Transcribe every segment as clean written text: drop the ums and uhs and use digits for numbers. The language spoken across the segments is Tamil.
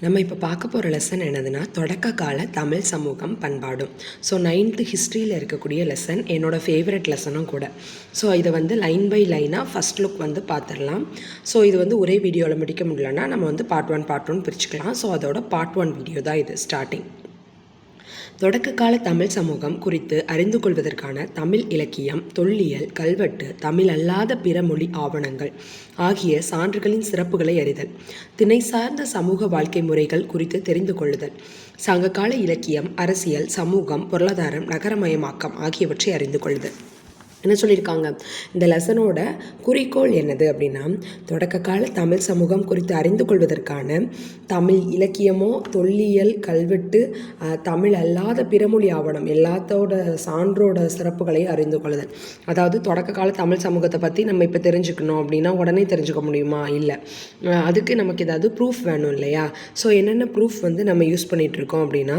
நம்ம இப்போ பார்க்க போகிற லெசன் என்னதுன்னா தொடக்க கால தமிழ் சமூகம் பண்பாடும். ஸோ 9th ஹிஸ்ட்ரியில் இருக்கக்கூடிய லெசன் என்னோடய ஃபேவரட் லெசனும் கூட. ஸோ இதை வந்து லைன் பை லைனாக ஃபஸ்ட் லுக் வந்து பார்த்துடலாம். ஸோ இது வந்து ஒரே வீடியோவில் முடிக்க முடியலன்னா நம்ம வந்து பார்ட் ஒன் பிரிச்சுக்கலாம். ஸோ அதோட பார்ட் 1 வீடியோ தான் இது ஸ்டார்டிங். தொடக்க கால தமிழ் சமூகம் குறித்து அறிந்து கொள்வதற்கான தமிழ் இலக்கியம், தொல்லியல், கல்வெட்டு, தமிழ் அல்லாத பிற மொழி ஆவணங்கள் ஆகிய சான்றுகளின் சிறப்புகளை அறிதல், திணை சார்ந்த சமூக வாழ்க்கை முறைகள் குறித்து தெரிந்து கொள்ளுதல், சங்ககால இலக்கியம், அரசியல், சமூகம், பொருளாதாரம், நகரமயமாக்கம் ஆகியவற்றை அறிந்து கொள்ளுதல். என்ன சொல்லியிருக்காங்க, இந்த லெசனோட குறிக்கோள் என்னது அப்படின்னா, தொடக்க கால தமிழ் சமூகம் குறித்து அறிந்து கொள்வதற்கான தமிழ் இலக்கியமோ, தொல்லியல், கல்வெட்டு, தமிழ் அல்லாத பிறமொழி ஆவணம் எல்லாத்தோட சான்றோட சிறப்புகளை அறிந்து கொள்ளுதல். அதாவது தொடக்க கால தமிழ் சமூகத்தை பற்றி நம்ம இப்போ தெரிஞ்சுக்கணும் அப்படின்னா உடனே தெரிஞ்சுக்க முடியுமா? இல்லை, அதுக்கு நமக்கு ஏதாவது ப்ரூஃப் வேணும் இல்லையா? ஸோ என்னென்ன ப்ரூஃப் வந்து நம்ம யூஸ் பண்ணிகிட்ருக்கோம் அப்படின்னா,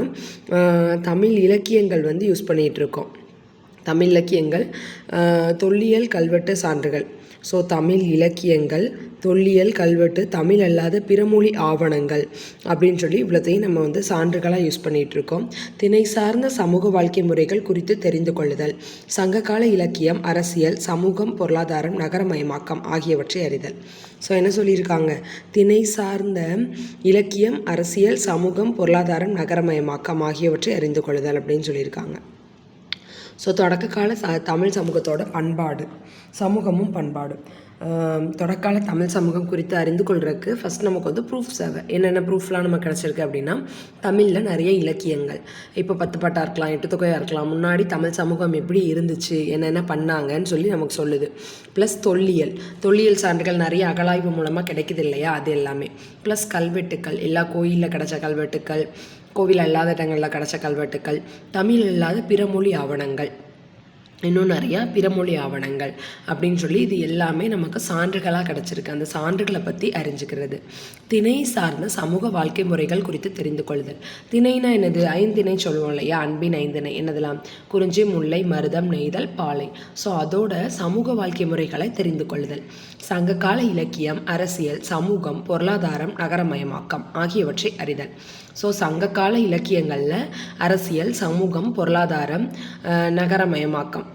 தமிழ் இலக்கியங்கள் வந்து யூஸ் பண்ணிகிட்ருக்கோம். தமிழ் இலக்கியங்கள், தொல்லியல், கல்வெட்டு சான்றுகள். ஸோ தமிழ் இலக்கியங்கள், தொல்லியல், கல்வெட்டு, தமிழ் அல்லாத பிறமொழி ஆவணங்கள் அப்படின்னு சொல்லி இவ்வளோத்தையும் நம்ம வந்து சான்றுகளாக யூஸ் பண்ணிகிட்ருக்கோம். திணை சார்ந்த சமூக வாழ்க்கை முறைகள் குறித்து தெரிந்து கொள்ளுதல், சங்ககால இலக்கியம், அரசியல், சமூகம், பொருளாதாரம், நகரமயமாக்கம் ஆகியவற்றை அறிதல். ஸோ என்ன சொல்லியிருக்காங்க, திணை சார்ந்த இலக்கியம், அரசியல், சமூகம், பொருளாதாரம், நகரமயமாக்கம் ஆகியவற்றை அறிந்து கொள்ளுதல் அப்படின்னு சொல்லியிருக்காங்க. ஸோ தொடக்க கால தமிழ் சமூகத்தோட பண்பாடு, சமூகமும் பண்பாடும். தொடக்கால தமிழ் சமூகம் குறித்து அறிந்து கொள்றதுக்கு ஃபஸ்ட் நமக்கு வந்து ப்ரூஃப்ஸ் தேவை. என்னென்ன ப்ரூஃப்லாம் நமக்கு கிடச்சிருக்கு அப்படின்னா, தமிழில் நிறைய இலக்கியங்கள், இப்போ 10 பாட்டாக இருக்கலாம், 8 தொகையாக இருக்கலாம், முன்னாடி தமிழ் சமூகம் எப்படி இருந்துச்சு, என்னென்ன பண்ணாங்கன்னு சொல்லி நமக்கு சொல்லுது. ப்ளஸ் தொல்லியல் சான்றுகள் நிறைய அகழாய்வு மூலமாக கிடைக்குது இல்லையா, அது எல்லாமே. ப்ளஸ் கல்வெட்டுக்கள், எல்லா கோயிலில் கிடச்ச கல்வெட்டுக்கள், கோவில் அல்லாத இடங்களில் கிடச்ச கல்வெட்டுக்கள், தமிழ் அல்லாத பிறமொழி ஆவணங்கள், இன்னும் நிறையா பிறமொழி ஆவணங்கள் அப்படின்னு சொல்லி இது எல்லாமே நமக்கு சான்றுகளாக கிடச்சிருக்கு. அந்த சான்றுகளை பற்றி அறிஞ்சிக்கிறது. திணை சார்ந்த சமூக வாழ்க்கை முறைகள் குறித்து தெரிந்து கொள்ளுதல். திணைனா என்னது? ஐந்திணை சொல்லுவோம் இல்லையா, அன்பின் ஐந்திணை. என்னதெல்லாம்? குறிஞ்சி, முல்லை, மருதம், நெய்தல், பாலை. ஸோ அதோட சமூக வாழ்க்கை முறைகளை தெரிந்து கொள்ளுதல். சங்ககால இலக்கியம், அரசியல், சமூகம், பொருளாதாரம், நகரமயமாக்கம் ஆகியவற்றை அறிதல். ஸோ சங்ககால இலக்கியங்களில் அரசியல், சமூகம், பொருளாதாரம், நகரமயமாக்கம்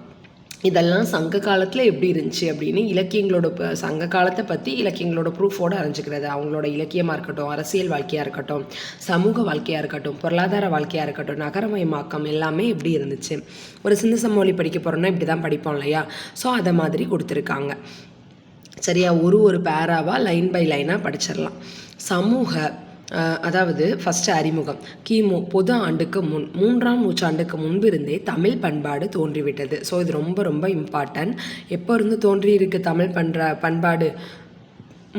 இதெல்லாம் சங்க காலத்தில் எப்படி இருந்துச்சு அப்படின்னு இலக்கியங்களோட சங்க காலத்தை பற்றி இலக்கியங்களோட ப்ரூஃபோடு அறிஞ்சிக்கிறது. அவங்களோட இலக்கியமாக இருக்கட்டும், அரசியல் வாழ்க்கையாக இருக்கட்டும், சமூக வாழ்க்கையாக இருக்கட்டும், பொருளாதார வாழ்க்கையாக இருக்கட்டும், நகரமயமாக்கம் எல்லாமே எப்படி இருந்துச்சு. ஒரு சின்ன சமவெளி படிக்க போகிறோன்னா இப்படி தான் படிப்போம் இல்லையா? ஸோ அதை மாதிரி கொடுத்துருக்காங்க. சரியா, ஒரு பேராவாக லைன் பை லைனாக படிச்சிடலாம். சமூக அதாவது ஃபஸ்ட்டு அறிமுகம். கிமு பொது ஆண்டுக்கு முன் 3ஆம் நூற்றாண்டுக்கு முன்பிருந்தே தமிழ் பண்பாடு தோன்றிவிட்டது. ஸோ இது ரொம்ப ரொம்ப இம்பார்ட்டன்ட். எப்போ இருந்து தோன்றியிருக்கு தமிழ் பண்பாடு?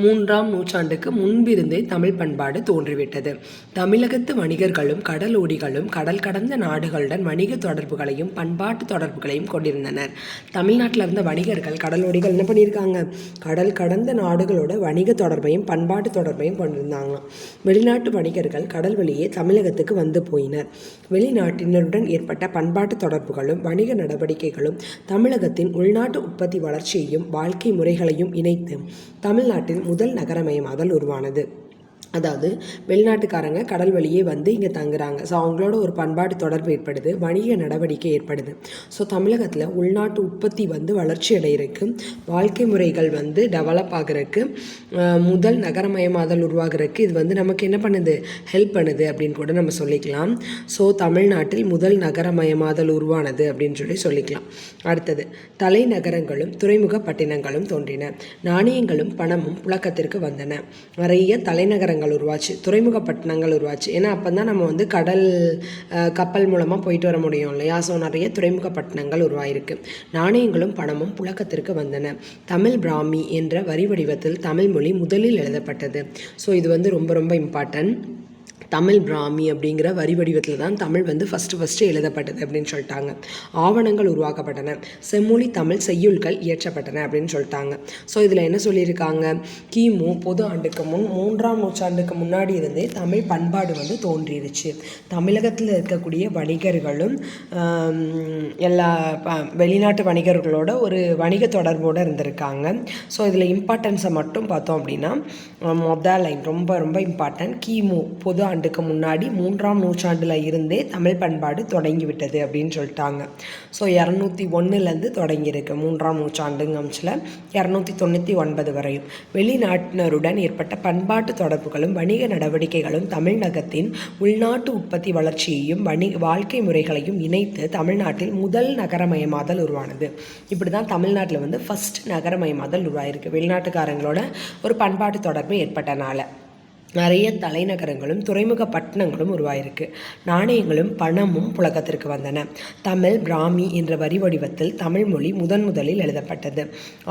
3ஆம் நூற்றாண்டுக்கு முன்பிருந்தே தமிழ் பண்பாடு தோன்றிவிட்டது. தமிழகத்து வணிகர்களும் கடலோடிகளும் கடல் கடந்த நாடுகளுடன் வணிக தொடர்புகளையும் பண்பாட்டு தொடர்புகளையும் கொண்டிருந்தனர். தமிழ்நாட்டில் இருந்த வணிகர்கள், கடலோடிகள் என்ன பண்ணியிருக்காங்க? கடல் கடந்த நாடுகளோட வணிக தொடர்பையும் பண்பாட்டு தொடர்பையும் கொண்டிருந்தாங்களாம். வெளிநாட்டு வணிகர்கள் கடல் வழியே தமிழகத்துக்கு வந்து போயினர். வெளிநாட்டினருடன் ஏற்பட்ட பண்பாட்டு தொடர்புகளும் வணிக நடவடிக்கைகளும் தமிழகத்தின் உள்நாட்டு உற்பத்தி வளர்ச்சியையும் வாழ்க்கை முறைகளையும் இணைத்து தமிழ்நாட்டில் முதல் நகரமயமாதல் உருவானது. அதாவது வெளிநாட்டுக்காரங்க கடல் வழியே வந்து இங்கே தங்குறாங்க. ஸோ அவங்களோட ஒரு பண்பாட்டு தொடர்பு ஏற்படுது, வணிக நடவடிக்கை ஏற்படுது. ஸோ தமிழகத்தில் உள்நாட்டு உற்பத்தி வந்து வளர்ச்சி அடைகிறதுக்கு, வாழ்க்கை முறைகள் வந்து டெவலப் ஆகிறதுக்கு, முதல் நகரமயமாதல் உருவாகிறதுக்கு இது வந்து நமக்கு என்ன பண்ணுது? ஹெல்ப் பண்ணுது அப்படின்னு கூட நம்ம சொல்லிக்கலாம். ஸோ தமிழ்நாட்டில் முதல் நகரமயமாதல் உருவானது அப்படின்னு சொல்லிக்கலாம். அடுத்தது, தலைநகரங்களும் துறைமுக பட்டினங்களும் தோன்றின. நாணயங்களும் பணமும் புழக்கத்திற்கு வந்தன. நிறைய தலைநகரங்கள் உருவாச்சு, துறைமுக பட்டணங்கள் உருவாச்சு. ஏன்னா அப்போ தான் நம்ம வந்து கடல் கப்பல் மூலமாக போயிட்டு வர முடியும் இல்லையா? ஸோ நிறைய துறைமுக பட்டணங்கள் உருவாயிருக்கு. நாணயங்களும் பணமும் புழக்கத்திற்கு வந்தன. தமிழ் பிராமி என்ற வரி வடிவத்தில் தமிழ் மொழி முதலில் எழுதப்பட்டது. ஸோ இது வந்து ரொம்ப ரொம்ப இம்பார்ட்டன்ட். தமிழ் பிராமி அப்படிங்கிற வரி வடிவத்தில் தான் தமிழ் வந்து ஃபஸ்ட்டு எழுதப்பட்டது அப்படின்னு சொல்லிட்டாங்க. ஆவணங்கள் உருவாக்கப்பட்டன, செம்மொழி தமிழ் செய்யுள்கள் இயற்றப்பட்டன அப்படின்னு சொல்லிட்டாங்க. ஸோ இதில் என்ன சொல்லியிருக்காங்க, கிமு பொது ஆண்டுக்கு முன் 3ஆம் நூற்றாண்டுக்கு முன்னாடி இருந்தே தமிழ் பண்பாடு வந்து தோன்றிடுச்சு. தமிழகத்தில் இருக்கக்கூடிய வணிகர்களும் எல்லா வெளிநாட்டு வணிகர்களோட ஒரு வணிக தொடர்போடு இருந்திருக்காங்க. ஸோ இதில் இம்பார்ட்டன்ஸை மட்டும் பார்த்தோம் அப்படின்னா, மொதல் லைன் ரொம்ப ரொம்ப இம்பார்ட்டன்ட். கிமு பொது ஆண்டுக்கு முன்னாடி 3ஆம் நூற்றாண்டில் இருந்தே தமிழ் பண்பாடு தொடங்கிவிட்டது அப்படின்னு சொல்லிட்டாங்க. ஸோ 201 தொடங்கியிருக்கு 3ஆம் நூற்றாண்டுங்கம்ச்சில் 299 வரையும். வெளிநாட்டினருடன் ஏற்பட்ட பண்பாட்டு தொடர்புகளும் வணிக நடவடிக்கைகளும் தமிழகத்தின் உள்நாட்டு உற்பத்தி வளர்ச்சியையும் வாழ்க்கை முறைகளையும் இணைத்து தமிழ்நாட்டில் முதல் நகரமயமாதல் உருவானது. இப்படி தான் தமிழ்நாட்டில் வந்து ஃபஸ்ட் நகரமயமாதல் உருவாயிருக்கு, வெளிநாட்டுக்காரங்களோட ஒரு பண்பாட்டு தொடர்பு ஏற்பட்டனால. நிறைய தலைநகரங்களும் துறைமுக பட்டணங்களும் உருவாயிருக்கு. நாணயங்களும் பணமும் புழக்கத்திற்கு வந்தன. தமிழ் பிராமி என்ற வரி வடிவத்தில் தமிழ் மொழி முதலில் எழுதப்பட்டது.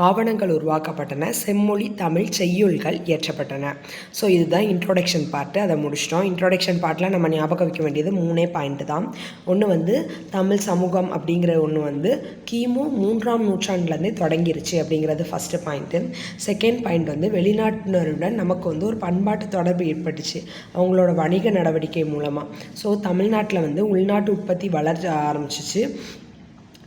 ஆவணங்கள் உருவாக்கப்பட்டன, செம்மொழி தமிழ் செய்யுள்கள் இயற்றப்பட்டன. ஸோ இதுதான் இன்ட்ரோடக்ஷன் பார்ட்டு, அதை முடிச்சிட்டோம். இன்ட்ரோடக்ஷன் பார்ட்டில் நம்ம ஞாபகம் வைக்க வேண்டியது 3 பாயிண்ட் தான். ஒன்று வந்து தமிழ் சமூகம் அப்படிங்கிற ஒன்று வந்து கிமு 3ஆம் நூற்றாண்டுலேருந்தே தொடங்கிருச்சு அப்படிங்கிறது ஃபஸ்ட்டு பாயிண்ட்டு. செகண்ட் பாயிண்ட் வந்து வெளிநாட்டினருடன் நமக்கு வந்து ஒரு பண்பாட்டு தொடர்பு ஏற்பட்டுச்சு அவங்களோட வணிக நடவடிக்கை மூலமாக. ஸோ தமிழ்நாட்டில் வந்து உள்நாட்டு உற்பத்தி வளர ஆரம்பிச்சிச்சு,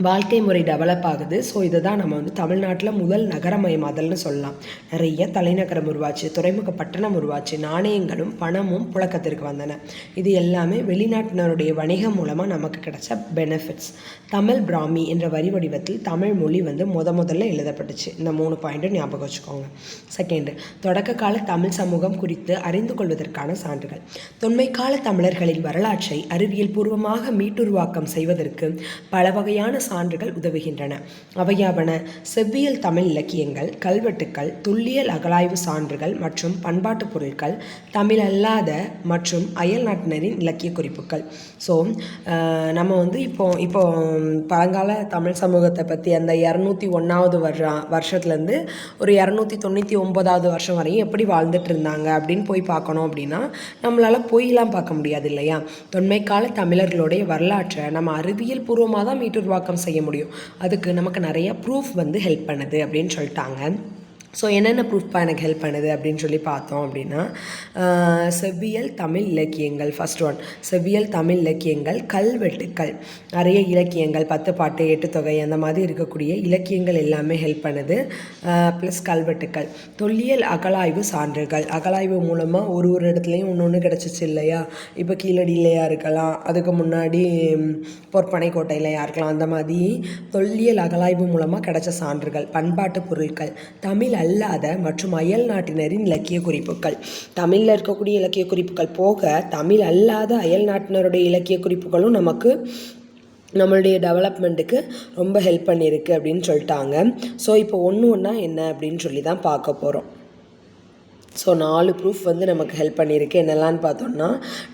வாழ்க்கை முறை டெவலப் ஆகுது. ஸோ இதை தான் நம்ம வந்து தமிழ்நாட்டில் முதல் நகரமயமாதல்னு சொல்லலாம். நிறைய தலைநகரம் உருவாச்சு, துறைமுக பட்டணம் உருவாச்சு, நாணயங்களும் பணமும் புழக்கத்திற்கு வந்தன. இது எல்லாமே வெளிநாட்டினருடைய வணிகம் மூலமாக நமக்கு கிடைச்ச பெனிஃபிட்ஸ். தமிழ் பிராமி என்ற வரி வடிவத்தில் தமிழ் மொழி வந்து முதல்ல எழுதப்பட்டுச்சு. இந்த 3 பாயிண்ட்டும் ஞாபகம் வச்சுக்கோங்க. செகண்டு, தொடக்க கால தமிழ் சமூகம் குறித்து அறிந்து கொள்வதற்கான சான்றுகள். தொன்மை கால தமிழர்களின் வரலாற்றை அறிவியல் பூர்வமாக மீட்டுருவாக்கம் செய்வதற்கு பல வகையான சான்றுகள் உதவுகின்றன. அவையாவன செவ்வியல் தமிழ் இலக்கியங்கள், கல்வெட்டுக்கள், துல்லியல் அகழாய்வு சான்றுகள் மற்றும் பண்பாட்டு பொருட்கள், தமிழ் அல்லாத மற்றும் அயல் நாட்டினரின் இலக்கிய குறிப்புகள். ஸோ நம்ம வந்து இப்போ பழங்கால தமிழ் சமூகத்தை பற்றி அந்த 201வது வருஷத்துலேருந்து ஒரு 299வது வருஷம் வரையும் எப்படி வாழ்ந்துட்டு இருந்தாங்க அப்படின்னு போய் பார்க்கணும் அப்படின்னா நம்மளால் போயெல்லாம் பார்க்க முடியாது இல்லையா. தொன்மை கால தமிழர்களுடைய வரலாற்றை நம்ம அறிவியல் பூர்வமாக தான் மீட்டுருவாக்கம் செய்ய முடியும். அதுக்கு நமக்கு நிறைய ப்ரூஃப் வந்து ஹெல்ப் பண்ணுது அப்படின்னு சொல்லிட்டாங்க. ஸோ என்னென்ன ப்ரூஃப் எனக்கு ஹெல்ப் பண்ணுது அப்படின்னு சொல்லி பார்த்தோம் அப்படின்னா, செவ்வியல் தமிழ் இலக்கியங்கள் ஃபஸ்ட் ஒன். செவ்வியல் தமிழ் இலக்கியங்கள், கல்வெட்டுக்கள், நிறைய இலக்கியங்கள் 10 பாட்டு 8 தொகை அந்த மாதிரி இருக்கக்கூடிய இலக்கியங்கள் எல்லாமே ஹெல்ப் பண்ணுது. ப்ளஸ் கல்வெட்டுக்கள், தொல்லியல் அகழாய்வு சான்றுகள், அகழாய்வு மூலமாக ஒரு இடத்துலையும் ஒன்று கிடச்சிச்சு இல்லையா. இப்போ கீழடியிலையா இருக்கலாம், அதுக்கு முன்னாடி பொற்பனை கோட்டையிலையா இருக்கலாம். அந்த மாதிரி தொல்லியல் அகழாய்வு மூலமாக கிடைச்ச சான்றுகள். பண்பாட்டு பொருட்கள், தமிழ் அல்லாத மற்றும் அயல் நாட்டினரின் இலக்கிய குறிப்புகள். தமிழில் இருக்கக்கூடிய இலக்கிய குறிப்புகள் போக தமிழ் அல்லாத அயல் நாட்டினருடைய இலக்கிய குறிப்புகளும் நமக்கு நம்மளுடைய டெவலப்மெண்ட்டுக்கு ரொம்ப ஹெல்ப் பண்ணியிருக்கு அப்படின்னு சொல்லிட்டாங்க. ஸோ இப்போ ஒன்றா என்ன அப்படின்னு சொல்லி தான் பார்க்க போகிறோம். ஸோ 4 ப்ரூஃப் வந்து நமக்கு ஹெல்ப் பண்ணியிருக்கு. என்னெல்லான்னு பார்த்தோம்னா,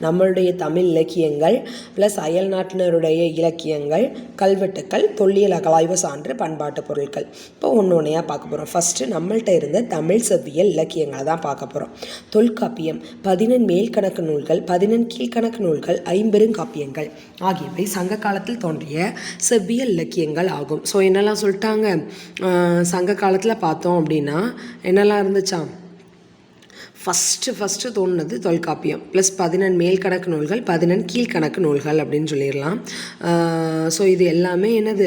நம்மளுடைய தமிழ் இலக்கியங்கள் ப்ளஸ் அயல் நாட்டினருடைய இலக்கியங்கள், கல்வெட்டுக்கள், தொல்லியல் அகழாய்வு சான்று, பண்பாட்டு பொருட்கள். இப்போ ஒன்றையாக பார்க்க போகிறோம். ஃபஸ்ட்டு நம்மள்கிட்ட இருந்த தமிழ் செவ்வியல் இலக்கியங்களை தான் பார்க்க போகிறோம். தொல்காப்பியம், 14 மேல்கணக்கு நூல்கள், 14 கீழ்கணக்கு நூல்கள், 50 காப்பியங்கள் ஆகியவை சங்க காலத்தில் தோன்றிய செவ்வியல் இலக்கியங்கள் ஆகும். ஸோ என்னெல்லாம் சொல்லிட்டாங்க, சங்க காலத்தில் பார்த்தோம் அப்படின்னா என்னெல்லாம் இருந்துச்சா, ஃபஸ்ட்டு தோணுனது தொல்காப்பியம் ப்ளஸ் 14 மேல்கணக்கு நூல்கள், 14 கீழ்கணக்கு நூல்கள் அப்படின்னு சொல்லிடலாம். ஸோ இது எல்லாமே என்னது,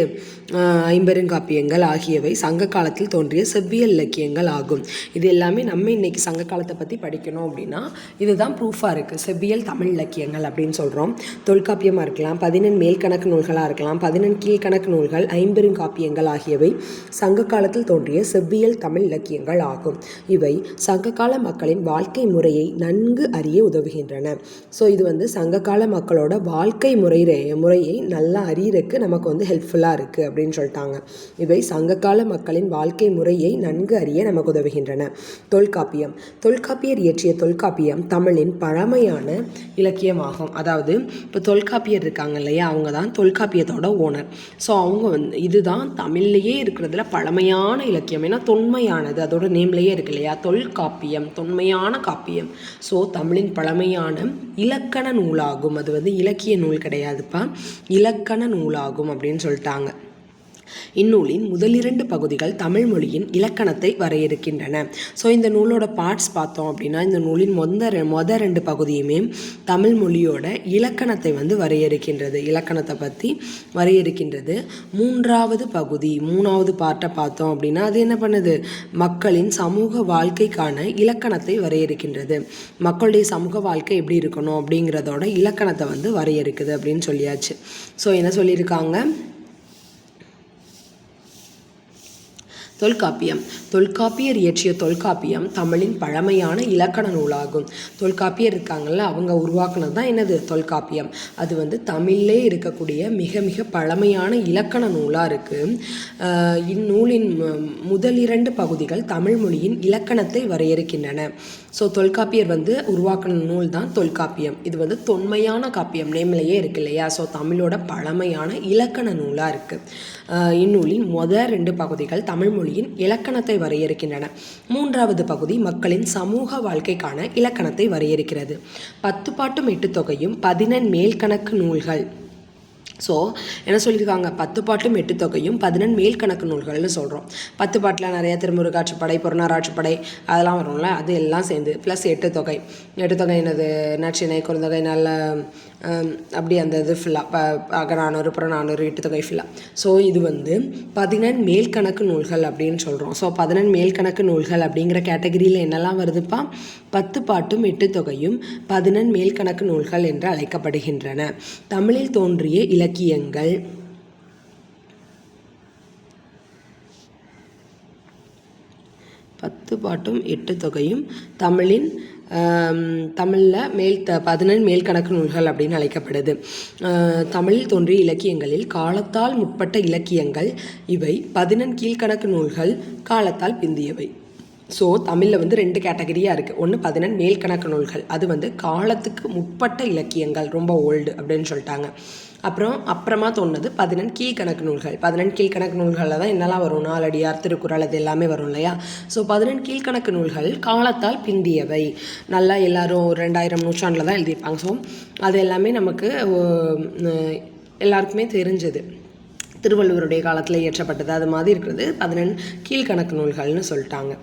50 காப்பியங்கள் ஆகியவை சங்க காலத்தில் தோன்றிய செவ்வியல் இலக்கியங்கள் ஆகும். இது எல்லாமே நம்ம இன்றைக்கி சங்க காலத்தை பற்றி படிக்கணும் அப்படின்னா இதுதான் ப்ரூஃபாக இருக்குது. செவ்வியல் தமிழ் இலக்கியங்கள் அப்படின்னு சொல்கிறோம். தொல்காப்பியமாக இருக்கலாம், 14 மேல்கணக்கு நூல்களாக இருக்கலாம், 14 கீழ்கணக்கு நூல்கள், 50 காப்பியங்கள் ஆகியவை சங்க காலத்தில் தோன்றிய செவ்வியல் தமிழ் இலக்கியங்கள் ஆகும். இவை சங்ககால மக்களின் வாழ்க்கை முறையை நன்கு அறிய உதவுகின்றன. ஸோ இது வந்து சங்ககால மக்களோட வாழ்க்கை முறையை நல்லா அறியறதுக்கு நமக்கு வந்து ஹெல்ப்ஃபுல்லாக இருக்குது அப்படின்னு சொல்லிட்டாங்க. இவை சங்ககால மக்களின் வாழ்க்கை முறையை நன்கு அறிய நமக்கு உதவுகின்றன. தொல்காப்பியர் இயற்றிய தொல்காப்பியம் தமிழின் பழமையான இலக்கியமாகும். அதாவது இப்போ தொல்காப்பியர் இருக்காங்க இல்லையா, அவங்க தான் தொல்காப்பியத்தோட ஓனர். ஸோ அவங்க வந்து இதுதான் தமிழ்லேயே இருக்கிறதுல பழமையான இலக்கியம். ஏன்னா தொன்மையானது, அதோட நேம்லேயே இருக்கு இல்லையா, தொல்காப்பியம் தொன்மையான பழமையான காப்பியம். ஸோ தமிழின் பழமையான இலக்கண நூலாகும். அது வந்து இலக்கிய நூல் கிடையாதுப்பா, இலக்கண நூலாகும் அப்படின்னு சொல்லிட்டாங்க. இந்நூலின் முதலிரண்டு பகுதிகள் தமிழ் மொழியின் இலக்கணத்தை வரையறுக்கின்றன. ஸோ இந்த நூலோட பார்ட்ஸ் பார்த்தோம் அப்படின்னா, இந்த நூலின் மொத ரெண்டு பகுதியுமே தமிழ் மொழியோட இலக்கணத்தை வந்து வரையறுக்கின்றது, இலக்கணத்தை பற்றி வரையறுக்கின்றது. மூணாவது பார்ட்டை பார்த்தோம் அப்படின்னா, அது என்ன பண்ணுது, மக்களின் சமூக வாழ்க்கைக்கான இலக்கணத்தை வரையறுக்கின்றது. மக்களுடைய சமூக வாழ்க்கை எப்படி இருக்கணும் அப்படிங்கிறதோட இலக்கணத்தை வந்து வரையறுக்குது அப்படின்னு சொல்லியாச்சு. ஸோ என்ன சொல்லியிருக்காங்க, தொல்காப்பியம். தொல்காப்பியர் இயற்றிய தொல்காப்பியம் தமிழின் பழமையான இலக்கண நூலாகும். தொல்காப்பியர் இருக்காங்கல்ல, அவங்க உருவாக்குனது தான் என்னது, தொல்காப்பியம். அது வந்து தமிழ்லே இருக்கக்கூடிய மிக மிக பழமையான இலக்கண நூலாக இருக்குது. இந்நூலின் முதலிரண்டு பகுதிகள் தமிழ் மொழியின் இலக்கணத்தை வரையறுக்கின்றன. ஸோ தொல்காப்பியர் வந்து உருவாக்கின நூல் தான் தொல்காப்பியம். இது வந்து தொன்மையான காப்பியம், நேம்லையே இருக்கு இல்லையா. ஸோ தமிழோட பழமையான இலக்கண நூலாக இருக்குது. இந்நூலின் ரெண்டு பகுதிகள் தமிழ் மொழியின் இலக்கணத்தை வரையறுக்கின்றன. மூன்றாவது பகுதி மக்களின் சமூக வாழ்க்கைக்கான இலக்கணத்தை வரையறுக்கிறது. 10 பாட்டும் 8 தொகையும் 14 மேல்கணக்கு நூல்கள். ஸோ என்ன சொல்லியிருக்காங்க, 10 பாட்டும் 8 தொகையும் 14 மேல்கணக்கு நூல்கள்னு சொல்கிறோம். 10 பாட்டில் நிறைய திருமுருகாற்றுப்படை, புறநாராற்றுப்படை அதெல்லாம் வரும்ல, அது எல்லாம் சேர்ந்து ப்ளஸ் 8 தொகை. 8 தொகை என்னது, நற்றிணை, குறுந்தொகை, நல்ல அப்படி அந்த இது ஃபுல்லாக அகநானூறு, புறநானூறு, 8 தொகை ஃபுல்லாக. ஸோ இது வந்து 14 மேல்கணக்கு நூல்கள் அப்படின்னு சொல்கிறோம். ஸோ 14 மேல்கணக்கு நூல்கள் அப்படிங்கிற கேட்டகரியில் என்னெல்லாம் வருதுப்பா, 10 பாட்டும் 8 தொகையும் 14 மேல்கணக்கு நூல்கள் என்று அழைக்கப்படுகின்றன. தமிழில் தோன்றிய இலக்கியங்கள். 10 பாட்டும் 8 தொகையும் தமிழில் 14 மேல்கணக்கு நூல்கள் அப்படின்னு அழைக்கப்படுது. தமிழில் தோன்றிய இலக்கியங்களில் காலத்தால் முற்பட்ட இலக்கியங்கள் இவை. 14 கீழ்கணக்கு நூல்கள் காலத்தால் பிந்தியவை. ஸோ தமிழில் வந்து 2 கேட்டகரியாக இருக்குது. ஒன்று 14 மேல்கணக்கு நூல்கள், அது வந்து காலத்துக்கு முற்பட்ட இலக்கியங்கள், ரொம்ப ஓல்டு அப்படின்னு சொல்லிட்டாங்க. அப்புறமா தோணுது 14 கீழ்கணக்கு நூல்கள். 14 கீழ்கணக்கு நூல்களில் தான் என்னெல்லாம் வரும், நாலடியார், திருக்குறள், அது எல்லாமே வரும் இல்லையா. ஸோ 14 கீழ்கணக்கு நூல்கள் காலத்தால் பிந்தியவை. நல்லா எல்லாரும் 2000 நூற்றாண்டில் தான் எழுதியிருப்பாங்க. ஸோ அது எல்லாமே நமக்கு எல்லாருக்குமே தெரிஞ்சது. திருவள்ளுவருடைய காலத்தில் இயற்றப்பட்டது அது மாதிரி இருக்கிறது 14 கீழ்கணக்கு நூல்கள்னு சொல்லிட்டாங்க.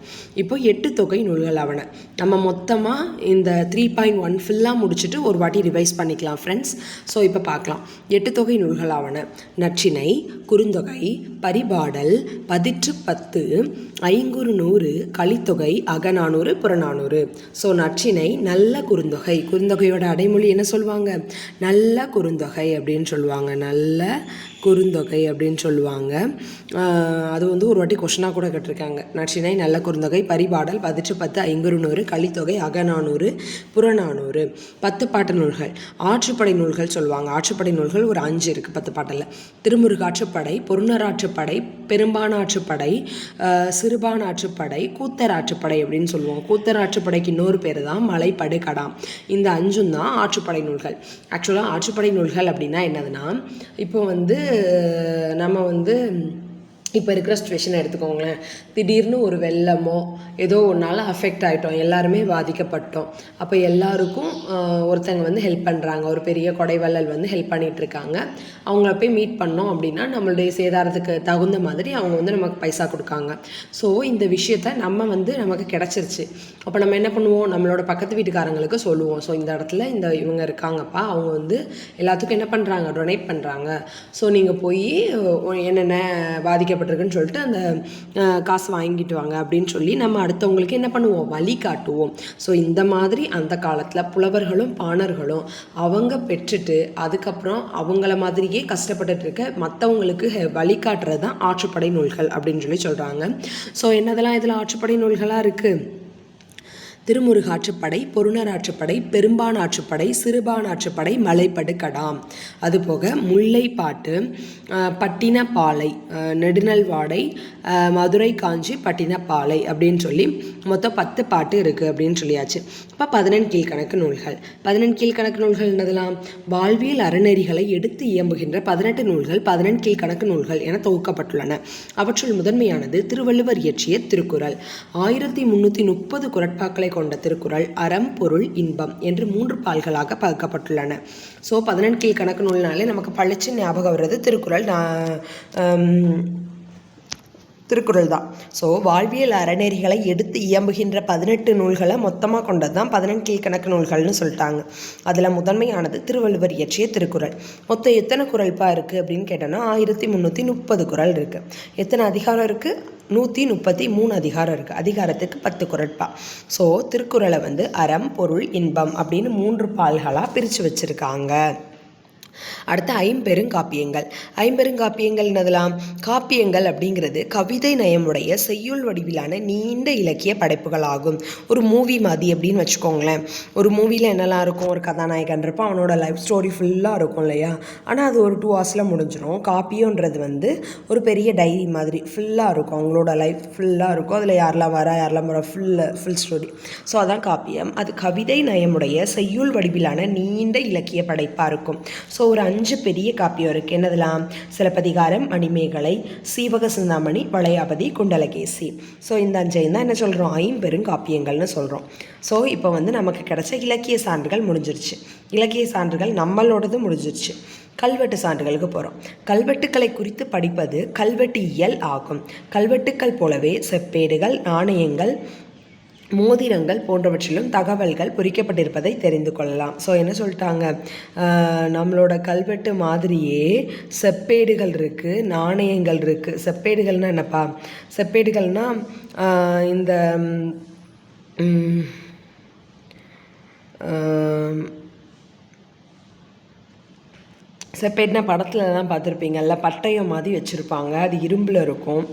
இப்போ 8 தொகை நூல்கள் ஆவன. நம்ம மொத்தமாக இந்த 3.1 ஃபுல்லாக முடிச்சுட்டு ஒரு வாட்டி ரிவைஸ் பண்ணிக்கலாம் ஃப்ரெண்ட்ஸ். ஸோ இப்போ பார்க்கலாம். 8 தொகை நூல்கள் ஆவன. நற்றிணை, குறுந்தொகை, பரிபாடல், 10 ஐங்குறுநூறு, கலித்தொகை, அகநானூறு, புறநானூறு. ஸோ நற்றிணை நல்ல குறுந்தொகை. குறுந்தொகையோட அடைமொழி என்ன சொல்லுவாங்க, நல்ல குறுந்தொகை அப்படின்னு சொல்லுவாங்க. நல்ல குறுந்தொகை அப்படின்னு சொல்லுவாங்க. அது வந்து ஒரு வாட்டி கொஷனாக கூட கேட்டிருக்காங்க. நற்றிணை நல்ல குறுந்தொகை, பரிபாடல், 10 ஐங்குறுநூறு, கலித்தொகை, அகநானூறு, புறநானூறு. 10 பாட்டு நூல்கள். ஆற்றுப்படை நூல்கள் சொல்லுவாங்க. ஆற்றுப்படை நூல்கள் ஒரு 5 இருக்குது 10 பாட்டில். திருமுருகாற்றுப்படை, பொருணராற்றுப்படை, பெரும்பானாற்றுப்படை, சிறுபானாற்றுப்படை, கூத்தராற்றுப்படை அப்படின்னு சொல்லுவோம். கூத்தராற்றுப்படைக்கு இன்னொரு பேர் தான் மலைப்படுகடாம். இந்த 5 தான் ஆற்றுப்படை நூல்கள். ஆக்சுவலாக ஆற்றுப்படை நூல்கள் அப்படின்னா என்னதுன்னா, இப்போ வந்து நம்ம வந்து இப்போ இருக்கிற சுச்சுவேஷனை எடுத்துக்கோங்களேன். திடீர்னு ஒரு வெள்ளமோ ஏதோ ஒன்றால் அஃபெக்ட் ஆகிட்டோம், எல்லாருமே பாதிக்கப்பட்டோம். அப்போ எல்லாருக்கும் ஒருத்தங்க வந்து ஹெல்ப் பண்ணுறாங்க, ஒரு பெரிய கொடைவள்ளல் வந்து ஹெல்ப் பண்ணிகிட்ருக்காங்க. அவங்கள போய் மீட் பண்ணோம் அப்படின்னா நம்மளுடைய சேதாரத்துக்கு தகுந்த மாதிரி அவங்க வந்து நமக்கு பைசா கொடுக்காங்க. ஸோ இந்த விஷயத்த நமக்கு கிடச்சிருச்சு. அப்போ நம்ம என்ன பண்ணுவோம், நம்மளோட பக்கத்து வீட்டுக்காரங்களுக்கு சொல்லுவோம். ஸோ இந்த இடத்துல இவங்க இருக்காங்கப்பா, அவங்க வந்து எல்லாத்துக்கும் என்ன பண்ணுறாங்க, டொனேட் பண்ணுறாங்க. ஸோ நீங்கள் போய் என்னென்ன பாதிக்கப்பட்டிருக்குன்னு சொல்லிட்டு அந்த காசு வாங்கிட்டு வாங்க அப்படின்னு சொல்லி நம்ம அடுத்தவங்களுக்கு என்ன பண்ணுவோம், வழி காட்டுவோம். ஸோ இந்த மாதிரி அந்த காலத்தில் புலவர்களும் பாணர்களும் அவங்க பெற்றுட்டு அதுக்கப்புறம் அவங்கள மாதிரியே கஷ்டப்பட்டுட்டு இருக்க மற்றவங்களுக்கு வழிகாட்டுறது தான் ஆற்றுப்படை நூல்கள் அப்படின்னு சொல்லி சொல்கிறாங்க. ஸோ என்னதெல்லாம் இதில் ஆற்றுப்படை நூல்களாக இருக்குது, திருமுருகாற்றுப்படை, பொருணராற்றுப்படை, பெரும்பானாற்றுப்படை, சிறுபானாற்றுப்படை, மலைப்படுகடாம். அதுபோக முல்லைப்பாட்டு, பட்டினப்பாலை, நெடுநல்வாடை, மதுரை காஞ்சி, பட்டினப்பாலை அப்படின்னு சொல்லி மொத்தம் 10 பாட்டு இருக்குது அப்படின்னு சொல்லியாச்சு. இப்போ 14 கீழ்கணக்கு நூல்கள். 14 கீழ்கணக்கு நூல்கள் என்னதெல்லாம், வாழ்வியல் அறநெறிகளை எடுத்து இயம்புகின்ற 18 நூல்கள் 14 கீழ்கணக்கு நூல்கள் என தொகுக்கப்பட்டுள்ளன. அவற்றுள் முதன்மையானது திருவள்ளுவர் இயற்றிய திருக்குறள். 1330 குறட்பாக்களை கொண்ட திருக்குறள் அறம், பொருள், இன்பம் என்று 3 பால்களாக பகுக்கப்பட்டுள்ளன. ஸோ 18 கீழ்கணக்கு நூல்னாலே நமக்கு பளிச்சு ஞாபகம் வர்றது திருக்குறள் தான். ஸோ வாழ்வியல் அறநெறிகளை எடுத்து இயம்புகின்ற 18 நூல்களை மொத்தமாக கொண்டது தான் 18 கீழ்கணக்கு நூல்கள்னு சொல்லிட்டாங்க. அதில் முதன்மையானது திருவள்ளுவர் இயற்றிய திருக்குறள். மொத்தம் எத்தனை குறள்ப்பா இருக்குது அப்படின்னு கேட்டோன்னா 1330 குறள் இருக்குது. எத்தனை அதிகாரம் இருக்குது? 133 அதிகாரம் இருக்குது. அதிகாரத்துக்கு 10 குறட்பா. ஸோ திருக்குறளை அறம், பொருள், இன்பம் அப்படின்னு 3 பால்களாக பிரித்து வச்சுருக்காங்க. அடுத்து ஐம்பெருங்காப்பியங்கள். ஐம்பெருங்காப்பியங்கள் என்னதெல்லாம்? காப்பியங்கள் அப்படிங்கிறது கவிதை நயமுடைய செய்யுள் வடிவிலான நீண்ட இலக்கிய படைப்புகள் ஆகும். ஒரு மூவி மாதிரி அப்படின்னு வச்சுக்கோங்களேன். ஒரு மூவியில் என்னெல்லாம் இருக்கும்? ஒரு கதாநாயகன் இருப்பான், அவனோட லைஃப் ஸ்டோரி ஃபுல்லாக இருக்கும் இல்லையா? ஆனால் அது ஒரு 2 ஹவர்ஸில் முடிஞ்சிடும். காப்பியன்றது ஒரு பெரிய டைரி மாதிரி ஃபுல்லாக இருக்கும், அவங்களோட லைஃப் ஃபுல்லாக இருக்கும். அதில் யாரெல்லாம் வர ஃபுல் ஸ்டோரி. ஸோ அதான் காப்பியம். அது கவிதை நயமுடைய செய்யுள் வடிவிலான நீண்ட இலக்கிய படைப்பாக இருக்கும். ஸோ ஒரு 5 பெரிய காப்பியம் இருக்குது. என்னதெல்லாம்? சிலப்பதிகாரம், மணிமேகலை, சீவக சிந்தாமணி, வளையாபதி, குண்டலகேசி. ஸோ இந்த 5 தான் என்ன சொல்கிறோம்? ஐம்பெருங்காப்பியங்கள்னு சொல்கிறோம். ஸோ இப்போ நமக்கு கிடைச்ச இலக்கிய சான்றுகள் முடிஞ்சிருச்சு. இலக்கிய சான்றுகள் நம்மளோடது முடிஞ்சிருச்சு. கல்வெட்டு சான்றுகளுக்கு போகிறோம். கல்வெட்டுக்களை குறித்து படிப்பது கல்வெட்டியல் ஆகும். கல்வெட்டுக்கள் போலவே செப்பேடுகள், நாணயங்கள், மோதிரங்கள் போன்றவற்றிலும் தகவல்கள் பொறிக்கப்பட்டிருப்பதை தெரிந்து கொள்ளலாம். ஸோ என்ன சொல்லிட்டாங்க? நம்மளோட கல்வெட்டு மாதிரியே செப்பேடுகள் இருக்குது, நாணயங்கள் இருக்குது. செப்பேடுகள்னால் என்னப்பா? செப்பேடுகள்னால் இந்த செப்பேட்னா படத்துலலாம் பார்த்துருப்பீங்கல்ல, பட்டயம் மாதிரி வச்சுருப்பாங்க. அது இரும்பில் இருக்கும்.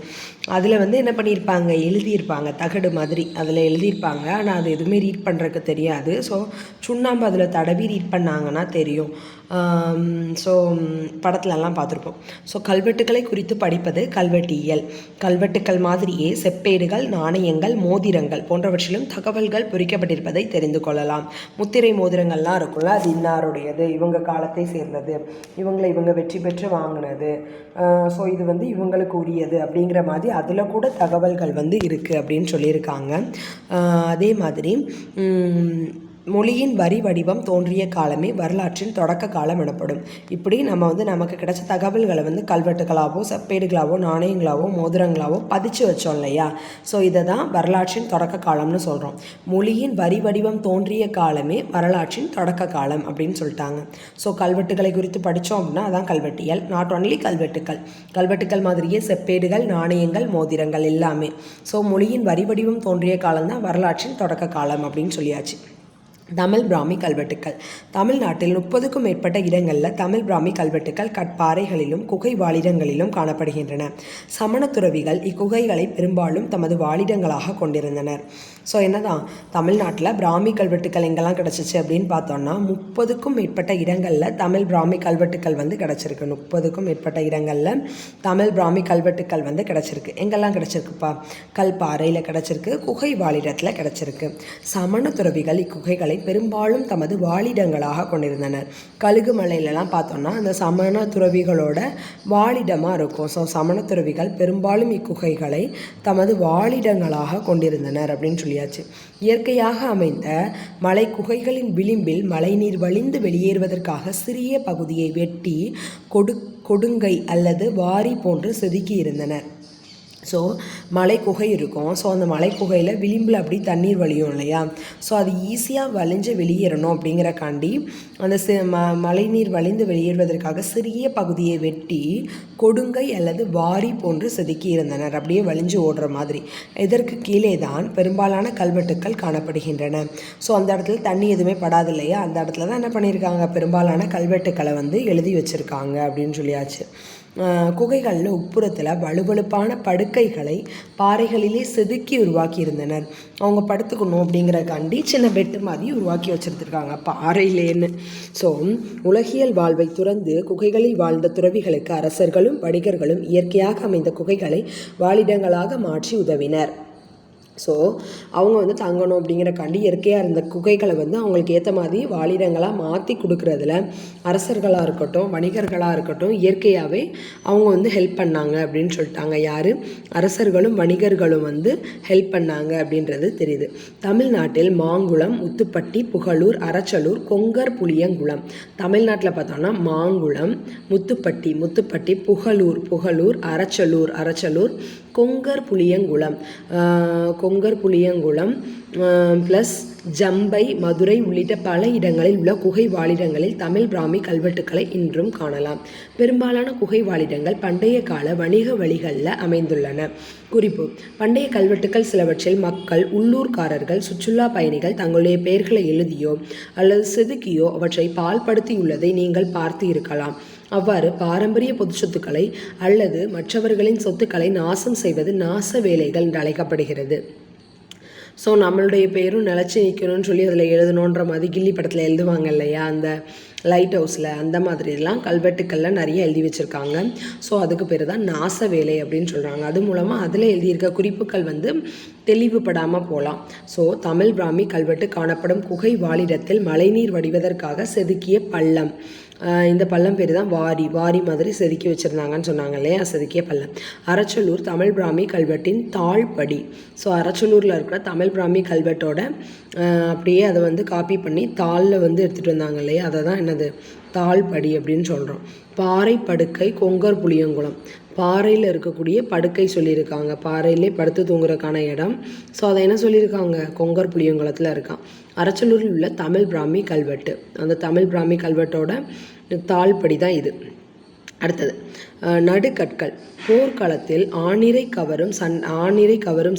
அதில் என்ன பண்ணியிருப்பாங்க? எழுதியிருப்பாங்க, தகடு மாதிரி அதில் எழுதியிருப்பாங்க. ஆனால் அது எதுவுமே ரீட் பண்ணுறதுக்கு தெரியாது. ஸோ சுண்ணாம்பு அதில் தடவி ரீட் பண்ணாங்கன்னா தெரியும். ஸோ படத்துலலாம் பார்த்துருப்போம். ஸோ கல்வெட்டுக்களை குறித்து படிப்பது கல்வெட்டியல். கல்வெட்டுக்கள் மாதிரியே செப்பேடுகள், நாணயங்கள், மோதிரங்கள் போன்றவற்றிலும் தகவல்கள் பொறிக்கப்பட்டிருப்பதை தெரிந்து கொள்ளலாம். முத்திரை மோதிரங்கள்லாம் இருக்கும்ல, அது இன்னாருடையது, இவங்க காலத்தை சேர்ந்தது, இவங்க வெற்றி பெற்று வாங்கினது, ஸோ இது இவங்களுக்கு உரியது அப்படிங்கிற மாதிரி அதில் கூட தகவல்கள் இருக்குது அப்படின்னு சொல்லியிருக்காங்க. அதே மாதிரி மொழியின் வரி வடிவம் தோன்றிய காலமே வரலாற்றின் தொடக்க காலம் எனப்படும். இப்படி நம்ம நமக்கு கிடைச்ச தகவல்களை கல்வெட்டுகளாவோ, செப்பேடுகளாவோ, நாணயங்களாவோ, மோதிரங்களாவோ பதிச்சு வச்சோம் இல்லையா? ஸோ இதை தான் வரலாற்றின் தொடக்க காலம்னு சொல்கிறோம். மொழியின் வரி வடிவம் தோன்றிய காலமே வரலாற்றின் தொடக்க காலம் அப்படின்னு சொல்லிட்டாங்க. ஸோ கல்வெட்டுகளை குறித்து படித்தோம் அப்படின்னா அதான் கல்வெட்டியல். நாட் ஒன்லி கல்வெட்டுக்கள் மாதிரியே செப்பேடுகள், நாணயங்கள், மோதிரங்கள் எல்லாமே. ஸோ மொழியின் வரி வடிவம் தோன்றிய காலம் தான் வரலாற்றின் தொடக்க காலம் அப்படின்னு சொல்லியாச்சு. தமிழ் பிராமி கல்வெட்டுக்கள். தமிழ்நாட்டில் 30க்கும் மேற்பட்ட இடங்களில் தமிழ் பிராமி கல்வெட்டுக்கள் கட்பாறைகளிலும் குகை வாழிடங்களிலும் காணப்படுகின்றன. சமண துறவிகள் இக்குகைகளை பெரும்பாலும் தமது வாழிடங்களாக கொண்டிருந்தனர். ஸோ என்னதான் தமிழ்நாட்டில் பிராமி கல்வெட்டுக்கள் எங்கெல்லாம் கிடச்சிச்சு அப்படின்னு பார்த்தோம்னா 30க்கும் மேற்பட்ட இடங்களில் தமிழ் பிராமி கல்வெட்டுக்கள் கிடச்சிருக்கு. 30க்கும் மேற்பட்ட இடங்களில் தமிழ் பிராமி கல்வெட்டுக்கள் கிடச்சிருக்கு. எங்கெல்லாம் கிடச்சிருக்குப்பா? கல்பாறையில் கிடச்சிருக்கு, குகை வாழிடத்தில் கிடச்சிருக்கு. சமண துறவிகள் இக்குகைகளை பெரும்பாலும் தமது வாழிடங்களாக கொண்டிருந்தனர். கழுகு மலையிலலாம் பார்த்தோம்னா அந்த சமண துறவிகளோட வாழிடமாக இருக்கும். ஸோ சமண துறவிகள் பெரும்பாலும் இக்குகைகளை தமது வாழிடங்களாக கொண்டிருந்தனர் அப்படின்னு சொல்லியாச்சு. இயற்கையாக அமைந்த மலை குகைகளின் விளிம்பில் மழைநீர் வழிந்து வெளியேறுவதற்காக சிறிய பகுதியை வெட்டி கொடுங்கை அல்லது வாரி போன்று செதுக்கி இருந்தனர். ஸோ மலை குகை இருக்கும். ஸோ அந்த மலை குகையில் விளிம்பில் அப்படி தண்ணீர் வழியும் இல்லையா? ஸோ அது ஈஸியாக வழிஞ்சு வெளியேறணும் அப்படிங்கிறக்காண்டி அந்த மழைநீர் வழிந்து வெளியேறுவதற்காக சிறிய பகுதியை வெட்டி கொடுங்கை அல்லது வாரி போன்று செதுக்கி இருந்தனர், அப்படியே வழிஞ்சு ஓடுற மாதிரி. இதற்கு கீழே தான் பெரும்பாலான கல்வெட்டுக்கள் காணப்படுகின்றன. ஸோ அந்த இடத்துல தண்ணி எதுவுமே படாது இல்லையா? அந்த இடத்துல தான் என்ன பண்ணியிருக்காங்க? பெரும்பாலான கல்வெட்டுக்களை எழுதி வச்சுருக்காங்க அப்படின்னு சொல்லியாச்சு. குகைகளில் உட்புறத்தில் வலுவழுப்பான படுக்கைகளை பாறைகளிலே செதுக்கி உருவாக்கி இருந்தனர். அவங்க படுத்துக்கணும் அப்படிங்கிறக்காண்டி சின்ன பெட்டு மாதிரி உருவாக்கி வச்சுருந்துருக்காங்க பாறையிலேன்னு. ஸோ உலகியல் வாழ்வை துறந்து குகைகளில் வாழ்ந்த துறவிகளுக்கு அரசர்களும் வணிகர்களும் இயற்கையாக அமைந்த குகைகளை வாழிடங்களாக மாற்றி உதவினர். ஸோ அவங்க வந்து தங்கணும் அப்படிங்கிறக்காண்டி இயற்கையாக இருந்த குகைகளை வந்து அவங்களுக்கு ஏற்ற மாதிரி வாழிடங்களாக மாற்றி கொடுக்குறதுல அரசர்களாக இருக்கட்டும், வணிகர்களாக இருக்கட்டும், இயற்கையாகவே அவங்க வந்து ஹெல்ப் பண்ணாங்க அப்படின்னு சொல்லிட்டாங்க. யார்? அரசர்களும் வணிகர்களும் வந்து ஹெல்ப் பண்ணாங்க அப்படின்றது தெரியுது. தமிழ்நாட்டில் மாங்குளம், முத்துப்பட்டி, புகழூர், அரச்சலூர், கொங்கர் புளியங்குளம். தமிழ்நாட்டில் பார்த்தோம்னா மாங்குளம், முத்துப்பட்டி, புகழூர், அரச்சலூர், கொங்கர் புளியங்குளம் ப்ளஸ் ஜம்பை, மதுரை உள்ளிட்ட பல இடங்களில் உள்ள குகை வாழிடங்களில் தமிழ் பிராமி கல்வெட்டுக்களை இன்றும் காணலாம். பெரும்பாலான குகை வாழிடங்கள் பண்டைய கால வணிக வழிகளில் அமைந்துள்ளன. குறிப்பு: பண்டைய கல்வெட்டுக்கள் சிலவற்றில் மக்கள், உள்ளூர்காரர்கள், சுற்றுலா பயணிகள் தங்களுடைய பெயர்களை எழுதியோ அல்லது செதுக்கியோ அவற்றை பால்படுத்தியுள்ளதை நீங்கள் பார்த்து இருக்கலாம். அவ்வாறு பாரம்பரிய பொது சொத்துக்களை அல்லது மற்றவர்களின் சொத்துக்களை நாசம் செய்வது நாச வேலைகள் என்று அழைக்கப்படுகிறது. ஸோ நம்மளுடைய பேரும் நிலச்சி நிற்கணும்னு சொல்லி அதில் எழுதணுன்ற மாதிரி கில்லி படத்தில் எழுதுவாங்க இல்லையா, அந்த லைட் ஹவுஸில், அந்த மாதிரிலாம் கல்வெட்டுக்களில் நிறைய எழுதி வச்சுருக்காங்க. ஸோ அதுக்கு பேர் தான் நாச வேலை அப்படின்னு சொல்கிறாங்க. அது மூலமாக அதில் எழுதியிருக்க குறிப்புகள் வந்து தெளிவுபடாமல் போகலாம். ஸோ தமிழ் பிராமி கல்வெட்டு காணப்படும் குகை வாழிடத்தில் மழைநீர் வடிவதற்காக செதுக்கிய பள்ளம். இந்த பள்ளம் பேர் தான் வாரி மாதிரி செதுக்கி வச்சுருந்தாங்கன்னு சொன்னாங்க இல்லையா, செதுக்கிய பள்ளம். அரச்சலூர் தமிழ் பிராமி கல்வெட்டின் தாழ்படி. ஸோ அரச்சலூரில் இருக்கிற தமிழ் பிராமி கல்வெட்டோட அப்படியே அதை வந்து காப்பி பண்ணி தாளில் வந்து எடுத்துகிட்டு வந்தாங்க இல்லையா, அதை தான் என்னது தாழ்படி அப்படின்னு சொல்கிறோம். பாறை படுக்கை, கொங்கர் புளியங்குளம். பாறையில் இருக்கக்கூடிய படுக்கை சொல்லியிருக்காங்க, பாறையிலே படுத்து தூங்குறதுக்கான இடம். ஸோ அதை என்ன சொல்லியிருக்காங்க, கொங்கர் புளியங்குளத்தில் இருக்கான். அரச்சலூரில் உள்ள தமிழ் பிராமி கல்வெட்டு, அந்த தமிழ் பிராமி கல்வெட்டோட தாழ்படி தான் இது. அடுத்தது நடுக்கற்கள். போர்க்களத்தில் ஆணிரை கவரும்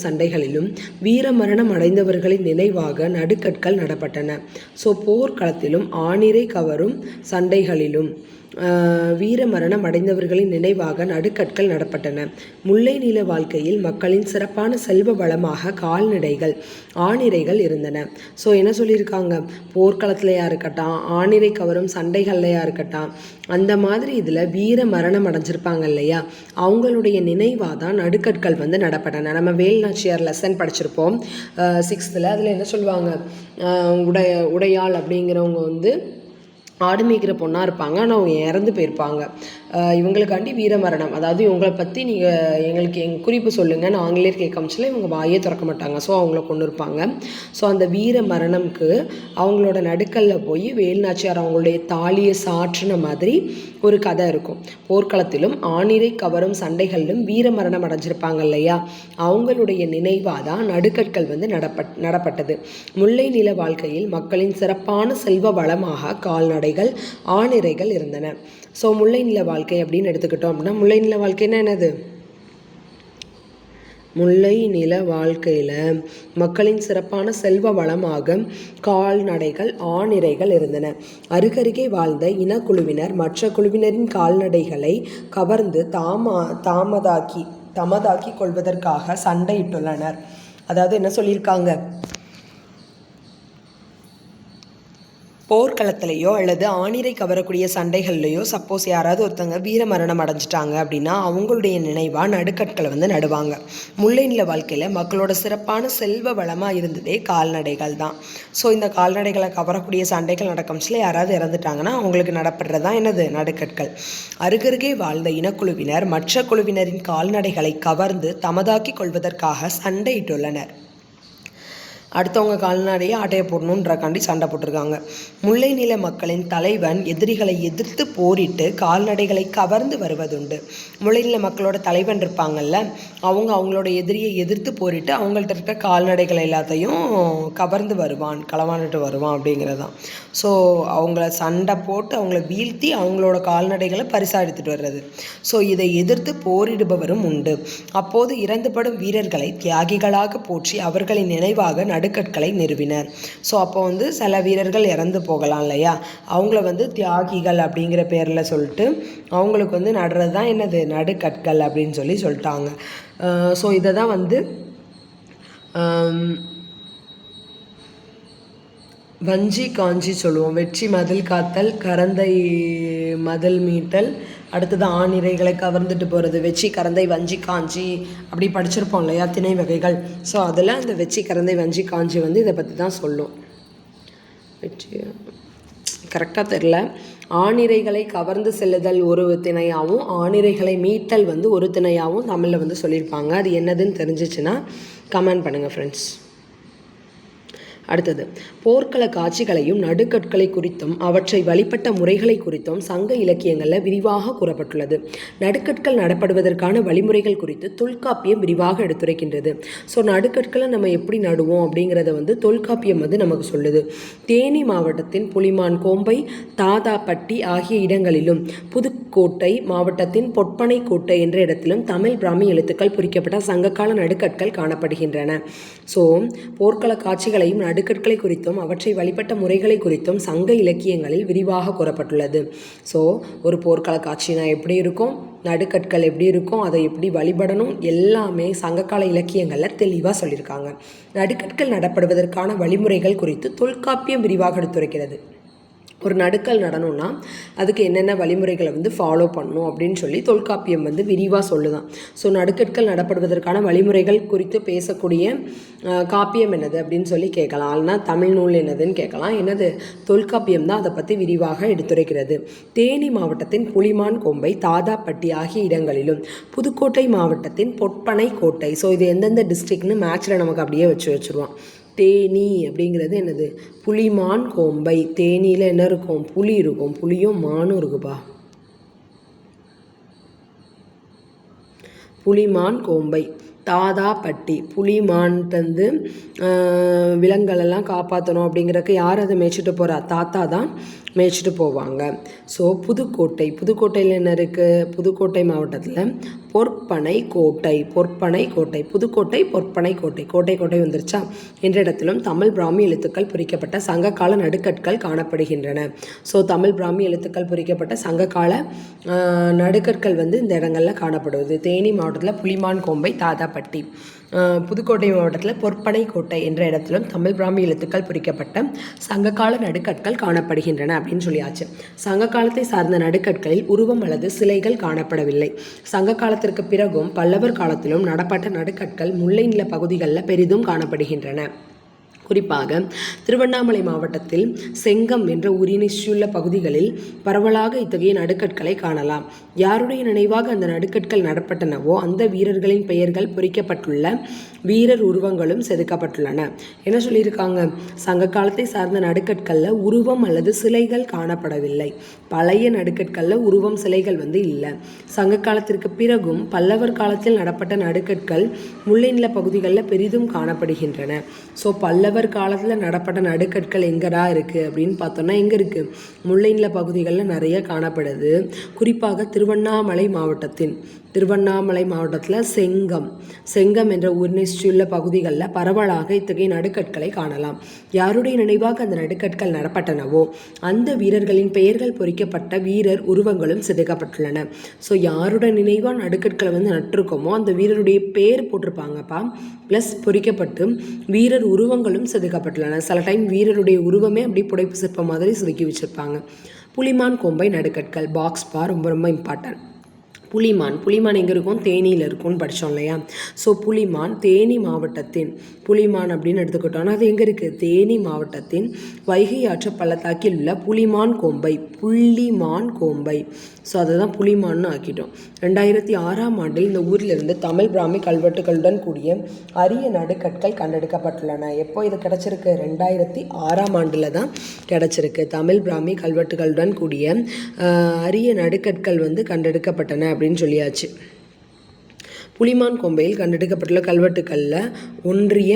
சண்டைகளிலும் வீரமரணம் அடைந்தவர்களின் நினைவாக நடுக்கற்கள் நடப்பட்டன. ஸோ போர்க்களத்திலும் ஆணிரை கவரும் சண்டைகளிலும் வீரமரணம் அடைந்தவர்களின் நினைவாக நடுக்கற்கள் நடப்பட்டன. முல்லை நில வாழ்க்கையில் மக்களின் சிறப்பான செல்வ வளமாக கால்நடைகள், ஆணிரைகள் இருந்தன. ஸோ என்ன சொல்லியிருக்காங்க, போர்க்களத்துலையா இருக்கட்டும், ஆணிரை கவரும் சண்டைகள்லையா இருக்கட்டும், அந்த மாதிரி இதில் வீர மரணம் அடைஞ்சிருப்பாங்க இல்லையா, அவங்களுடைய நினைவாக தான் நடுக்கற்கள் வந்து நடப்பட்டன. நம்ம வேல்நாச்சியார் லெசன் படிச்சிருப்போம் 6th. அதில் என்ன சொல்லுவாங்க, உடையாள் அப்படிங்கிறவங்க வந்து ஆடு மேய்க்கிற பொண்ணாக இருப்பாங்க, ஆனால் அவங்க இறந்து போயிருப்பாங்க. இவங்களுக்காண்டி வீரமரணம், அதாவது இவங்களை பற்றி நீங்கள் எங்களுக்கு குறிப்பு சொல்லுங்கன்னு ஆங்கிலேயர் கேட்காமச்சில் இவங்க வாயே திறக்க மாட்டாங்க. ஸோ அவங்கள கொண்டு இருப்பாங்க. ஸோ அந்த வீர மரணம்க்கு அவங்களோட நடுக்கல்ல போய் வேல்நாச்சியார் அவங்களுடைய தாலியை சாற்றின மாதிரி ஒரு கதை இருக்கும். போர்க்களத்திலும் ஆணிரை கவரும் சண்டைகளிலும் வீர மரணம் அடைஞ்சிருப்பாங்க இல்லையா, அவங்களுடைய நினைவாக தான் நடுக்கற்கள் வந்து நடப்பட்டது. முல்லை நில வாழ்க்கையில் மக்களின் சிறப்பான செல்வ வளமாக கால்நடைகள், ஆணிரைகள் இருந்தன. ஸோ முல்லை நில வாழ்க்கை அப்படின்னு எடுத்துக்கிட்டோம் அப்படின்னா, முல்லை நில வாழ்க்கைன்னா என்னது, முல்லை நில வாழ்க்கையில் மக்களின் சிறப்பான செல்வ வளமாக கால்நடைகள், ஆணிரைகள் இருந்தன. அருகருகே வாழ்ந்த இனக்குழுவினர் மற்ற குழுவினரின் கால்நடைகளை கவர்ந்து தமதாக்கி கொள்வதற்காக சண்டையிட்டுள்ளனர். அதாவது என்ன சொல்லியிருக்காங்க, போர்க்களத்துலையோ அல்லது ஆணிரை கவரக்கூடிய சண்டைகள்லையோ சப்போஸ் யாராவது ஒருத்தங்க வீரமரணம் அடைஞ்சிட்டாங்க அப்படின்னா அவங்களுடைய நினைவாக நடுக்கற்களை வந்து நடுவாங்க. முல்லை நில வாழ்க்கையில் மக்களோட சிறப்பான செல்வ வளமாக இருந்ததே கால்நடைகள் தான். ஸோ இந்த கால்நடைகளை கவரக்கூடிய சண்டைகள் நடக்கம்ச்சில் யாராவது இறந்துட்டாங்கன்னா அவங்களுக்கு நடப்படுறது தான் என்னது, நடுக்கற்கள். அருகருகே வாழ்ந்த இனக்குழுவினர் மற்ற குழுவினரின் கால்நடைகளை கவர்ந்து தமதாக்கி கொள்வதற்காக சண்டையிட்டுள்ளனர். அடுத்தவங்க கால்நடையை ஆட்டையை போடணுன்றக்காண்டி சண்டை போட்டிருக்காங்க. முல்லை நில மக்களின் தலைவன் எதிரிகளை எதிர்த்து போரிட்டு கால்நடைகளை கவர்ந்து வருவதுண்டு. முல்லை நில மக்களோட தலைவன் இருப்பாங்கல்ல, அவங்களோட எதிரியை எதிர்த்து போரிட்டு அவங்கள்ட்ட இருக்க கால்நடைகள் எல்லாத்தையும் கவர்ந்து வருவான், களவாண்டுட்டு வருவான் அப்படிங்கிறதான். ஸோ அவங்கள சண்டை போட்டு அவங்கள வீழ்த்தி அவங்களோட கால்நடைகளை பரிசா எடுத்துகிட்டு வர்றது. ஸோ இதை எதிர்த்து போரிடுபவரும் உண்டு. அப்போது இறந்துபடும் வீரர்களை தியாகிகளாக போற்றி அவர்களின் நினைவாக நடுக்கற்களை நிறுவினர். ஸோ அப்போ வந்து சில வீரர்கள் இறந்து போகலாம் இல்லையா, அவங்கள வந்து தியாகிகள் அப்படிங்கிற பேரில் சொல்லிட்டு அவங்களுக்கு வந்து நடுறது தான் என்னது, நடுக்கற்கள் அப்படின்னு சொல்லிட்டாங்க. ஸோ இதை தான் வந்து வஞ்சி காஞ்சி சொல்லுவோம். வெற்றி மதில் காத்தல், கரந்தை மதில் மீட்டல், அடுத்தது ஆணிரைகளை கவர்ந்துட்டு போகிறது. வெச்சி கரந்தை வஞ்சி காஞ்சி அப்படி படிச்சிருப்போம் இல்லையா, திணை வகைகள். ஸோ அதில் அந்த வெச்சி கரந்தை வஞ்சி காஞ்சி வந்து இதை பற்றி தான் சொல்லும். வெற்றி கரெக்டாக தெரில. ஆணிரைகளை கவர்ந்து செல்லுதல் ஒரு திணையாகவும் ஆணிரைகளை மீட்டல் வந்து ஒரு திணையாகவும் தமிழில் வந்து சொல்லியிருப்பாங்க. அது என்னதுன்னு தெரிஞ்சிச்சுன்னா கமெண்ட் பண்ணுங்கள் ஃப்ரெண்ட்ஸ். அடுத்தது, போர்க்கள காட்சிகளையும் நடுக்கற்களை குறித்தும் அவற்றை வழிபட்ட முறைகளை குறித்தும் சங்க இலக்கியங்களில் விரிவாக கூறப்பட்டுள்ளது. நடுக்கற்கள் நடப்படுவதற்கான வழிமுறைகள் குறித்து தொல்காப்பியம் விரிவாக எடுத்துரைக்கின்றது. ஸோ நடுக்கற்களை நம்ம எப்படி நடுவோம் அப்படிங்கிறத வந்து தொல்காப்பியம் வந்து நமக்கு சொல்லுது. தேனி மாவட்டத்தின் புலிமான் கோம்பை, தாதாப்பட்டி ஆகிய இடங்களிலும் புதுக்கோட்டை மாவட்டத்தின் பொற்பனை கோட்டை என்ற இடத்திலும் தமிழ் பிராமி எழுத்துக்கள் பொறிக்கப்பட்ட சங்ககால நடுக்கற்கள் காணப்படுகின்றன. ஸோ போர்க்கள காட்சிகளையும் நடுக்கற்களை குறித்தும் அவற்றை வழிபட்ட முறைகளை குறித்தும் சங்க இலக்கியங்களில் விரிவாக கூறப்பட்டுள்ளது. ஸோ ஒரு போர்க்கள காட்சினா எப்படி இருக்கும், நடுக்கற்கள் எப்படி இருக்கும், அதை எப்படி வழிபடணும், எல்லாமே சங்ககால இலக்கியங்களில் தெளிவாக சொல்லியிருக்காங்க. நடுக்கற்கள் நடப்படுவதற்கான வழிமுறைகள் குறித்து தொல்காப்பியம் விரிவாக எடுத்துரைக்கிறது. ஒரு நடுக்கல் நடணும்னா அதுக்கு என்னென்ன வழிமுறைகளை வந்து ஃபாலோ பண்ணணும் அப்படின்னு சொல்லி தொல்காப்பியம் வந்து விரிவாக சொல்லுதான். ஸோ நடுக்கற்கள் நடப்படுவதற்கான வழிமுறைகள் குறித்து பேசக்கூடிய காப்பியம் என்னது அப்படின்னு சொல்லி கேட்கலாம். ஆனால் தமிழ் நூல் என்னதுன்னு கேட்கலாம். என்னது, தொல்காப்பியம் தான் அதை பற்றி விரிவாக எடுத்துரைக்கிறது. தேனி மாவட்டத்தின் புலிமான் கோம்பை, தாதாப்பட்டி ஆகிய இடங்களிலும் புதுக்கோட்டை மாவட்டத்தின் பொற்பனை கோட்டை. ஸோ இது எந்தெந்த டிஸ்ட்ரிக்ட்னு மேட்ச்சில் நமக்கு அப்படியே வச்சுருவான். தேனி அப்படிங்கிறது என்னது, புலிமான் கோம்பை. தேனியில் என்ன இருக்கும், புலி இருக்கும், புலியும் மானும் இருக்குப்பா. புலிமான் கோம்பை. தாதாப்பட்டி, புலிமான்ட்டு விலங்குகளெல்லாம் காப்பாற்றணும் அப்படிங்கிறக்கு யார் அதை மேய்ச்சிட்டு போகிறா, தாத்தா தான் மேய்ச்சிட்டு போவாங்க. ஸோ புதுக்கோட்டை, புதுக்கோட்டையில் என்ன இருக்குது, புதுக்கோட்டை மாவட்டத்தில் பொற்பனை கோட்டை. பொற்பனை கோட்டை, புதுக்கோட்டை பொற்பனை கோட்டை. கோட்டை கோட்டை வந்துருச்சா. என்ற இடத்திலும் தமிழ் பிராமி எழுத்துக்கள் பொறிக்கப்பட்ட சங்ககால நடுக்கற்கள் காணப்படுகின்றன. ஸோ தமிழ் பிராமி எழுத்துக்கள் பொறிக்கப்பட்ட சங்ககால நடுக்கற்கள் வந்து இந்த இடங்களில் காணப்படுவது. தேனி மாவட்டத்தில் புலிமான் கோம்பை, தாதாப்பட்டி. புதுக்கோட்டை மாவட்டத்தில் பொற்பனை கோட்டை என்ற இடத்திலும் தமிழ் பிராமி எழுத்துக்கள் பொறிக்கப்பட்ட சங்ககால நடுக்கற்கள் காணப்படுகின்றன அப்படின்னு சொல்லியாச்சு. சங்க காலத்தை சார்ந்த நடுக்கற்களில் உருவம் அல்லது சிலைகள் காணப்படவில்லை. சங்க காலத்திற்கு பிறகும் பல்லவர் காலத்திலும் நடப்பட்ட நடுக்கற்கள் முல்லை நில பகுதிகளில் பெரிதும் காணப்படுகின்றன. குறிப்பாக திருவண்ணாமலை மாவட்டத்தில் செங்கம் என்ற ஊரினை சுற்றியுள்ள பகுதிகளில் பரவலாக இத்தகைய நடுக்கற்களை காணலாம். யாருடைய நினைவாக அந்த நடுக்கற்கள் நடப்பட்டனவோ அந்த வீரர்களின் பெயர்கள் பொறிக்கப்பட்டுள்ள வீரர் உருவங்களும் செதுக்கப்பட்டுள்ளன. என்ன சொல்லியிருக்காங்க, சங்க காலத்தை சார்ந்த நடுக்கற்களில் உருவம் அல்லது சிலைகள் காணப்படவில்லை. பழைய நடுக்கற்களில் உருவம் சிலைகள் வந்து இல்லை. சங்க காலத்திற்கு பிறகும் பல்லவர் காலத்தில் நடப்பட்ட நடுக்கற்கள் முல்லை நில பகுதிகளில் பெரிதும் காணப்படுகின்றன. ஸோ பல்லவர் காலத்தில் நடப்பட்ட நடுக்கற்கள் எங்கடா இருக்குது அப்படின்னு பார்த்தோன்னா எங்கே இருக்குது, முல்லை நில பகுதிகளில் நிறைய காணப்படுது. குறிப்பாக திருவண்ணாமலை மாவட்டத்தில் செங்கம் என்ற ஊரினை சுற்றியுள்ள பகுதிகளில் பரவலாக இத்தகைய நடுக்கற்களை காணலாம். யாருடைய நினைவாக அந்த நடுக்கற்கள் நடப்பட்டனவோ அந்த வீரர்களின் பெயர்கள் பொறிக்கப்பட்ட வீரர் உருவங்களும் செதுக்கப்பட்டுள்ளன. ஸோ யாரோட நினைவாக நடுக்கற்களை வந்து நட்டிருக்கோமோ அந்த வீரருடைய பெயர் போட்டிருப்பாங்கப்பா, ப்ளஸ் பொறிக்கப்பட்டு வீரர் உருவங்களும் செதுக்கப்பட்டுள்ளன. சில டைம் வீரருடைய உருவமே அப்படி புடைப்பு சிற்பம் மாதிரி செதுக்கி வச்சுருப்பாங்க. புலிமான் கோம்பை நடுக்கற்கள் பாக்ஸ் பா ரொம்ப ரொம்ப இம்பார்ட்டன்ட். புலிமான் எங்கே இருக்கும், தேனியில் இருக்கும்னு படித்தோம் இல்லையா. ஸோ புலிமான் தேனி மாவட்டத்தின், புலிமான் அப்படின்னு எடுத்துக்கிட்டோன்னா அது எங்கே இருக்குது, தேனி மாவட்டத்தின் வைகை ஆற்று பள்ளத்தாக்கில் உள்ள புலிமான் கோம்பை. ஸோ அதை தான் புலிமான்னு ஆக்கிட்டோம். 2006ஆம் ஆண்டில் இந்த ஊரிலிருந்து தமிழ் பிராமி கல்வெட்டுகளுடன் கூடிய அரிய நடுக்கற்கள் கண்டெடுக்கப்பட்டுள்ளன. எப்போ இது கிடச்சிருக்கு, 2006ஆம் ஆண்டில் தான் கிடச்சிருக்கு. தமிழ் பிராமி கல்வெட்டுகளுடன் கூடிய அரிய நடுக்கற்கள் வந்து கண்டெடுக்கப்பட்டன அப்படின்னு சொல்லியாச்சு. புலிமான் கோம்பையில் கண்டெடுக்கப்பட்டுள்ள கல்வெட்டுக்களில் ஒன்றிய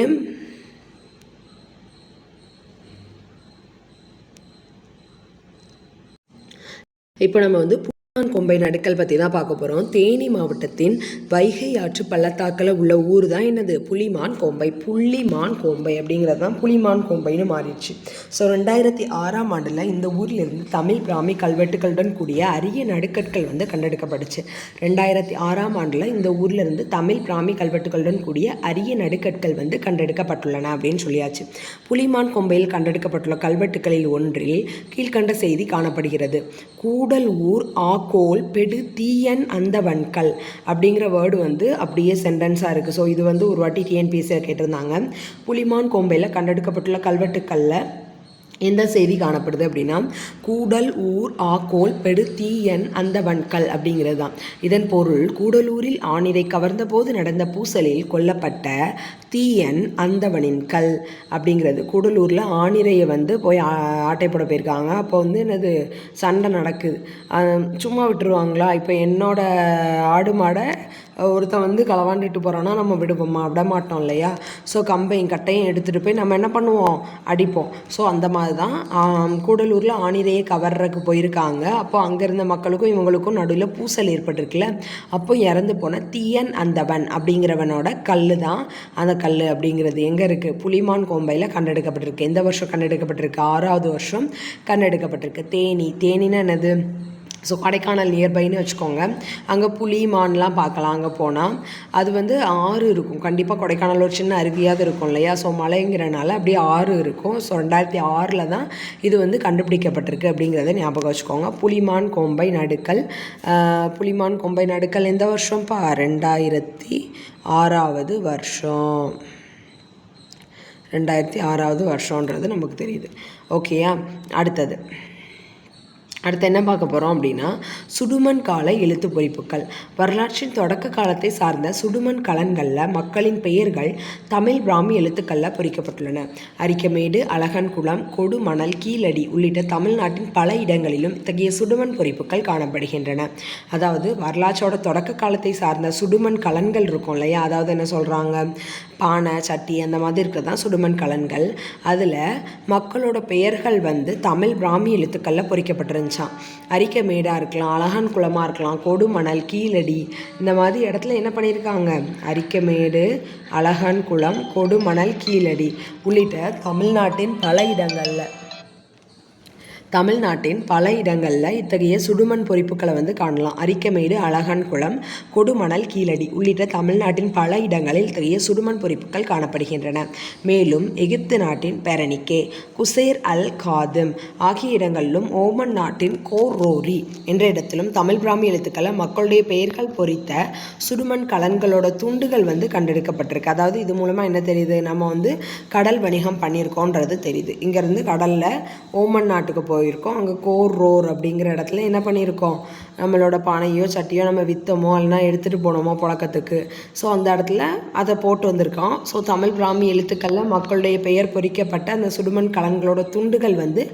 இப்போ நம்ம வந்து கொம்பை நடுக்கல் பற்றி தான் பார்க்க போகிறோம். தேனி மாவட்டத்தின் வைகை ஆற்று பள்ளத்தாக்கில் உள்ள ஊர் தான் என்னது, புலிமான் கோம்பை. புள்ளிமான் கோம்பை அப்படிங்கிறது தான் புலிமான் கோம்பைன்னு மாறிடுச்சு. ஸோ 2006ஆம் ஆண்டில் இந்த ஊர்லேருந்து தமிழ் பிராமி கல்வெட்டுகளுடன் கூடிய அரிய நடுக்கற்கள் வந்து கண்டெடுக்கப்பட்டுச்சு. 2006ஆம் ஆண்டில் இந்த ஊர்லேருந்து தமிழ் பிராமி கல்வெட்டுகளுடன் கூடிய அரிய நடுக்கற்கள் வந்து கண்டெடுக்கப்பட்டுள்ளன அப்படின்னு சொல்லியாச்சு. புலிமான் கொம்பையில் கண்டெடுக்கப்பட்டுள்ள கல்வெட்டுகளில் ஒன்றில் கீழ்கண்ட செய்தி காணப்படுகிறது. கூடல் ஊர் கோல் பெடு தீயன் அந்தவன்கள் அப்படிங்கிற வேர்டு வந்து அப்படியே சென்டென்ஸாக இருக்குது. ஸோ இது வந்து ஒரு வாட்டி டிஎன்பிஎஸ்சியில் கேட்டிருந்தாங்க. புலிமான் கோம்பையில் கண்டெடுக்கப்பட்டுள்ள கல்வெட்டுக்களில் எந்த செய்தி காணப்படுது அப்படின்னா, கூடல் ஊர் கோல் பெடு தீயன் அந்தவன்கள் அப்படிங்கிறது தான். இதன் பொருள், கூடலூரில் ஆணிரை கவர்ந்த போது நடந்த பூசலில் கொல்லப்பட்ட தீயன் அந்தவனின் கல் அப்படிங்கிறது. கூடலூரில் ஆணிரையை வந்து போய் ஆட்டை போட போயிருக்காங்க. அப்போ வந்து என்னது, சண்டை நடக்குது. சும்மா விட்டுருவாங்களா? இப்போ என்னோட ஆடு மாடை ஒருத்தன் வந்து களவாண்டுட்டு போகிறான்னா நம்ம விடுவோமா? விட மாட்டோம் இல்லையா? ஸோ கம்பையும் கட்டையும் எடுத்துகிட்டு போய் நம்ம என்ன பண்ணுவோம், அடிப்போம். ஸோ அந்த மாதிரி தான் கூடலூரில் ஆணிரையை கவர்றதுக்கு போயிருக்காங்க. அப்போ அங்கே இருந்த மக்களுக்கும் இவங்களுக்கும் நடுவில் பூசல் ஏற்பட்டிருக்குல்ல. அப்போ இறந்து போன தீயன் அந்தவன் அப்படிங்கிறவனோட கல் தான் அந்த கல் அப்படிங்கிறது. எங்கே இருக்குது? புலிமான் கோம்பையில் கண்டெடுக்கப்பட்டிருக்கு. எந்த வருஷம் கண்டெடுக்கப்பட்டிருக்கு? 6வது வருஷம் கண்டெடுக்கப்பட்டிருக்கு. தேனின்னா என்னது? ஸோ கொடைக்கானல் நியர்பைன்னு வச்சுக்கோங்க. அங்கே புலி மான்லாம் பார்க்கலாம். அங்கே போனால் அது வந்து ஆறு இருக்கும். கண்டிப்பாக கொடைக்கானல் ஒரு சின்ன அருவியாவது இருக்கும் இல்லையா? ஸோ மலைங்கிறனால அப்படியே ஆறு இருக்கும். ஸோ 2006 தான் இது வந்து கண்டுபிடிக்கப்பட்டிருக்கு அப்படிங்கிறத ஞாபகம் வச்சுக்கோங்க. புலிமான் கொம்பை நடுக்கல். புலிமான் கொம்பை நடுக்கல் எந்த வருஷம்ப்பா? 2006வது வருஷம். 2006வது வருஷன்றது நமக்கு தெரியுது. ஓகேயா? அடுத்து என்ன பார்க்க போகிறோம் அப்படின்னா, சுடுமண் கால எழுத்து பொறிப்புகள். வரலாற்றின் தொடக்க காலத்தை சார்ந்த சுடுமண் கலன்களில் மக்களின் பெயர்கள் தமிழ் பிராமி எழுத்துக்களில் பொறிக்கப்பட்டுள்ளன. அரிக்கமேடு, அழகன்குளம், கொடுமணல், கீழடி உள்ளிட்ட தமிழ்நாட்டின் பல இடங்களிலும் இத்தகைய சுடுமண் பொறிப்புகள் காணப்படுகின்றன. அதாவது வரலாற்றோட தொடக்க காலத்தை சார்ந்த சுடுமண் கலன்கள் இருக்கும் இல்லையா? அதாவது என்ன சொல்கிறாங்க, பானை, சட்டி அந்த மாதிரி இருக்கிறது தான் சுடுமண் கலன்கள். அதில் மக்களோட பெயர்கள் வந்து தமிழ் பிராமி எழுத்துக்களில் பொறிக்கப்பட்டிருந்துச்சான். அரிக்கமேடாக இருக்கலாம், அழகன் குளமாக இருக்கலாம், கொடுமணல், கீழடி இந்த மாதிரி இடத்துல என்ன பண்ணியிருக்காங்க, அரிக்கமேடு, அழகன் குளம், கொடுமணல், கீழடி உள்ளிட்ட தமிழ்நாட்டின் பல இடங்களில் இத்தகைய சுடுமண் பொறிப்புகளை வந்து காணலாம். அரிக்கமேடு, அழகன்குளம், கொடுமணல், கீழடி உள்ளிட்ட தமிழ்நாட்டின் பல இடங்களில் இத்தகைய சுடுமண் பொறிப்புகள் காணப்படுகின்றன. மேலும் எகிப்து நாட்டின் பெரனிக்கே, குசேர் அல் காதும் ஆகிய இடங்களிலும் ஓமன் நாட்டின் கோரோரி என்ற இடத்திலும் தமிழ் பிராமி எழுத்துக்களை மக்களுடைய பெயர்கள் பொறித்த சுடுமண் கலன்களோட துண்டுகள் வந்து கண்டெடுக்கப்பட்டிருக்கு. அதாவது இது மூலமாக என்ன தெரியுது, நம்ம வந்து கடல் வணிகம் பண்ணியிருக்கோன்றது தெரியுது. இங்கேருந்து கடலில் ஓமன் நாட்டுக்கு போயிருக்கோம். அங்கே கோரோர் அப்படிங்கிற இடத்துல என்ன பண்ணியிருக்கோம், நம்மளோட பானையோ சட்டியோ நம்ம விற்றோமோ இல்லைனா எடுத்துகிட்டு போனோமோ புழக்கத்துக்கு. ஸோ அந்த இடத்துல அதை போட்டு வந்திருக்கோம். ஸோ தமிழ் பிராமி எழுத்துக்களில் மக்களுடைய பெயர் பொறிக்கப்பட்ட அந்த சுடுமண் கலன்களோட துண்டுகள் வந்து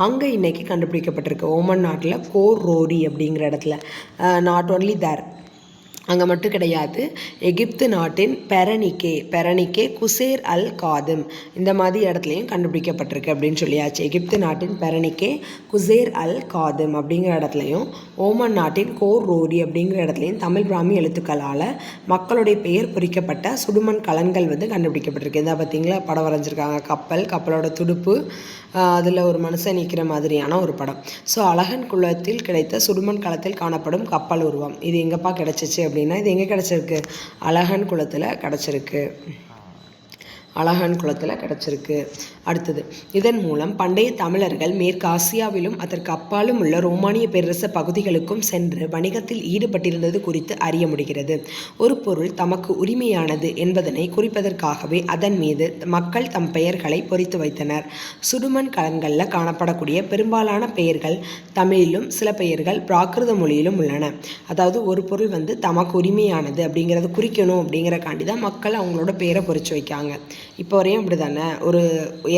அங்கே இன்றைக்கி கண்டுபிடிக்கப்பட்டிருக்கு. ஓமன் நாட்டில் கோரோரி அப்படிங்கிற இடத்துல. நாட் ஒன்லி தேர், அங்கே மட்டும் கிடையாது, எகிப்து நாட்டின் பெரனிக்கே, குசேர் அல் காதும் இந்த மாதிரி இடத்துலையும் கண்டுபிடிக்கப்பட்டிருக்கு அப்படின்னு சொல்லியாச்சு. எகிப்து நாட்டின் பெரனிக்கே, குசேர் அல் காதும் அப்படிங்கிற இடத்துலையும், ஓமன் நாட்டின் கோரோரி அப்படிங்கிற இடத்துலையும் தமிழ் பிராமி எழுத்துக்களால் மக்களுடைய பெயர் பொறிக்கப்பட்ட சுடுமண் கலன்கள் வந்து கண்டுபிடிக்கப்பட்டிருக்கு. இதை பார்த்தீங்களா, படம் வரைஞ்சிருக்காங்க. கப்பலோட துடுப்பு, அதில் ஒரு மனுஷன் நிற்கிற மாதிரியான ஒரு படம். ஸோ அழகன் குளத்தில் கிடைத்த சுடுமண் களத்தில் காணப்படும் கப்பல் உருவம். இது எங்கப்பா கிடச்சிச்சு அப்படின்னா, இது எங்கே கிடச்சிருக்கு, அழகன் குளத்தில் கிடச்சிருக்கு. அடுத்தது, இதன் மூலம் பண்டைய தமிழர்கள் மேற்கு ஆசியாவிலும் அதற்கு அப்பாலும் உள்ள ரோமானிய பேரரச பகுதிகளுக்கும் சென்று வணிகத்தில் ஈடுபட்டிருந்தது குறித்து அறிய முடிகிறது. ஒரு பொருள் தமக்கு உரிமையானது என்பதனை குறிப்பதற்காகவே அதன் மீது மக்கள் தம் பெயர்களை பொறித்து வைத்தனர். சுடுமண் கலன்களில் காணப்படக்கூடிய பெரும்பாலான பெயர்கள் தமிழிலும் சில பெயர்கள் பிராகிருத மொழியிலும் உள்ளன. அதாவது ஒரு பொருள் வந்து தமக்கு உரிமையானது அப்படிங்கிறத குறிக்கணும் அப்படிங்கிறக்காண்டி தான் மக்கள் அவங்களோட பெயரை பொறிச்சு வைக்காங்க. இப்போ வரையும் அப்படி தானே, ஒரு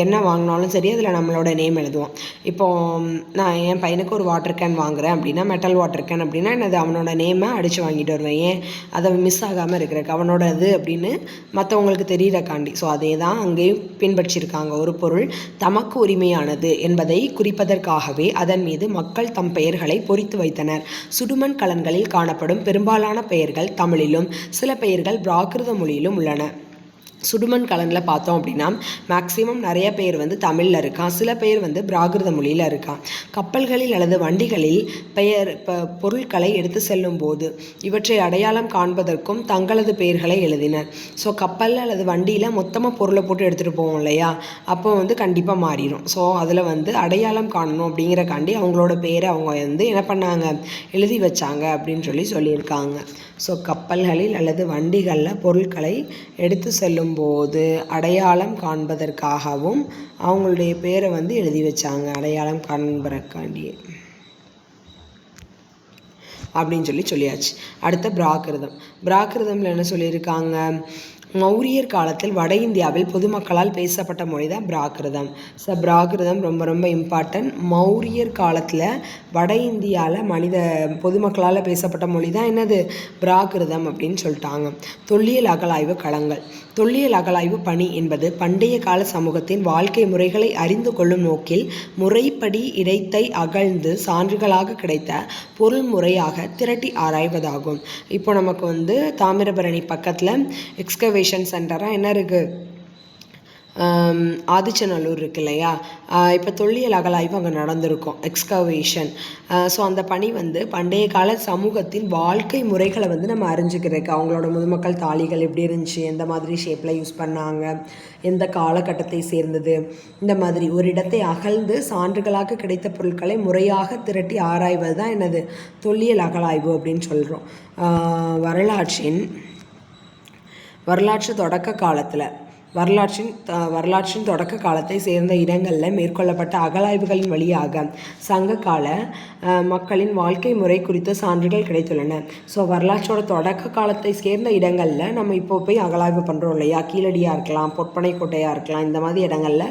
என்ன வாங்கினாலும் சரி அதில் நம்மளோட நேம் எழுதுவோம். இப்போது நான் என் பையனுக்கு ஒரு வாட்டர் கேன் வாங்குகிறேன் அப்படின்னா, மெட்டல் வாட்டர் கேன் அப்படின்னா என்னது, அவனோட நேமை அடித்து வாங்கிட்டு வருவேன். ஏன், அதை மிஸ் ஆகாமல் இருக்கிறக்கு, அவனோட இது அப்படின்னு மற்றவங்களுக்கு தெரியறக்காண்டி. ஸோ அதே தான் அங்கேயும் பின்பற்றியிருக்காங்க. ஒரு பொருள் தமக்கு உரிமையானது என்பதை குறிப்பதற்காகவே அதன் மீது மக்கள் தம் பெயர்களை பொறித்து வைத்தனர். சுடுமண் கலன்களில் காணப்படும் பெரும்பாலான பெயர்கள் தமிழிலும் சில பெயர்கள் பிராகிருத மொழியிலும் உள்ளன. சுடுமண் கலனில் பார்த்தோம் அப்படின்னா மேக்ஸிமம் நிறைய பேர் வந்து தமிழில் இருக்கான், சில பேர் வந்து பிராகிருத மொழியில் இருக்கான். கப்பல்களில் அல்லது வண்டிகளில் பொருட்களை எடுத்து செல்லும் போது இவற்றை அடையாளம் காண்பதற்கும் தங்களது பெயர்களை எழுதினர். ஸோ கப்பல் அல்லது வண்டியில் மொத்தமாக பொருளை போட்டு எடுத்துகிட்டு போவோம் இல்லையா, அப்போ வந்து கண்டிப்பாக மாறிடும். ஸோ அதில் வந்து அடையாளம் காணணும் அப்படிங்கிறக்காண்டி அவங்களோட பேரை அவங்க வந்து என்ன பண்ணாங்க, எழுதி வச்சாங்க அப்படின்னு சொல்லியிருக்காங்க. ஸோ கப்பல்களில் அல்லது வண்டிகளில் பொருட்களை எடுத்து செல்லும்போது அடையாளம் காண்பதற்காகவும் அவங்களுடைய பேரை வந்து எழுதி வச்சாங்க, அடையாளம் காண்பதற்காண்டியே அப்படின்னு சொல்லியாச்சு. அடுத்த பிராகிருதமில் என்ன சொல்லியிருக்காங்க, மௌரியர் காலத்தில் வட இந்தியாவில் பொதுமக்களால் பேசப்பட்ட மொழி தான் பிராகிருதம். ஸோ பிராகிருதம் ரொம்ப ரொம்ப இம்பார்ட்டன்ட். மௌரியர் காலத்தில் வட இந்தியாவில் பொதுமக்களால் பேசப்பட்ட மொழி தான் என்னது, பிராகிருதம் அப்படின்னு சொல்லிட்டாங்க. தொல்லியல் அகழாய்வு களங்கள். தொல்லியல் அகழாய்வு பணி என்பது பண்டைய கால சமூகத்தின் வாழ்க்கை முறைகளை அறிந்து கொள்ளும் நோக்கில் முறைப்படி இடத்தை அகழ்ந்து சான்றுகளாக கிடைத்த பொருள் முறையாக திரட்டி ஆராய்வதாகும். இப்போ நமக்கு வந்து தாமிரபரணி பக்கத்தில் எக்ஸ்கவேஷன் சென்டராக என்ன இருக்குது, ஆதிச்சநல்லூர் இருக்கு இல்லையா, இப்போ தொல்லியல் அகழாய்வு அங்கே நடந்திருக்கும், எக்ஸ்கவேஷன். ஸோ அந்த பணி வந்து பண்டைய கால சமூகத்தின் வாழ்க்கை முறைகளை வந்து நம்ம அறிஞ்சிக்கிறதுக்கு, அவங்களோட முதுமக்கள் தாலிகள் எப்படி இருந்துச்சு, எந்த மாதிரி ஷேப்பில் யூஸ் பண்ணாங்க, எந்த காலகட்டத்தை சேர்ந்தது, இந்த மாதிரி ஒரு இடத்தை அகழ்ந்து சான்றுகளாக கிடைத்த பொருட்களை முறையாக திரட்டி ஆராய்வது தான் என்னது, தொல்லியல் அகழாய்வு அப்படின்னு சொல்கிறோம். வரலாற்று தொடக்க காலத்தில் வரலாற்றின் தொடக்க காலத்தை சேர்ந்த இடங்களில் மேற்கொள்ளப்பட்ட அகழாய்வுகளின் வழியாக சங்ககால மக்களின் வாழ்க்கை முறை குறித்த சான்றுகள் கிடைத்துள்ளன. ஸோ வரலாற்றோட தொடக்க காலத்தை சேர்ந்த இடங்களில் நம்ம இப்போ போய் அகழாய்வு பண்ணுறோம் இல்லையா, கீழடியாக இருக்கலாம், பொற்பனை கோட்டையாக இருக்கலாம், இந்த மாதிரி இடங்களில்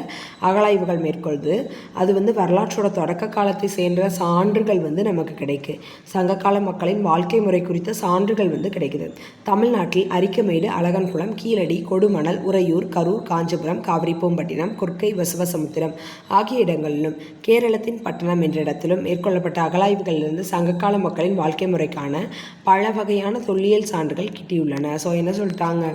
அகழாய்வுகள் மேற்கொள்ளுது. அது வந்து வரலாற்றோட தொடக்க காலத்தை சேர்ந்த சான்றுகள் வந்து நமக்கு கிடைக்கு. சங்ககால மக்களின் வாழ்க்கை முறை குறித்த சான்றுகள் வந்து கிடைக்குது. தமிழ்நாட்டில் அரிக்கமேடு, அழகன்குளம், கீழடி, கொடுமணல், உறையூர், கரூர், காஞ்சிபுரம், காவிரிப்பூம்பட்டினம், கொர்க்கை, வசவசமுத்திரம் ஆகிய இடங்களிலும் கேரளத்தின் பட்டணம் என்ற இடத்திலும் மேற்கொள்ளப்பட்ட அகழாய்வுகளிலிருந்து சங்ககால மக்களின் வாழ்க்கை முறைக்கான பல வகையான தொல்லியல் சான்றுகள் கிட்டியுள்ளன. ஸோ என்ன சொல்லிட்டாங்க,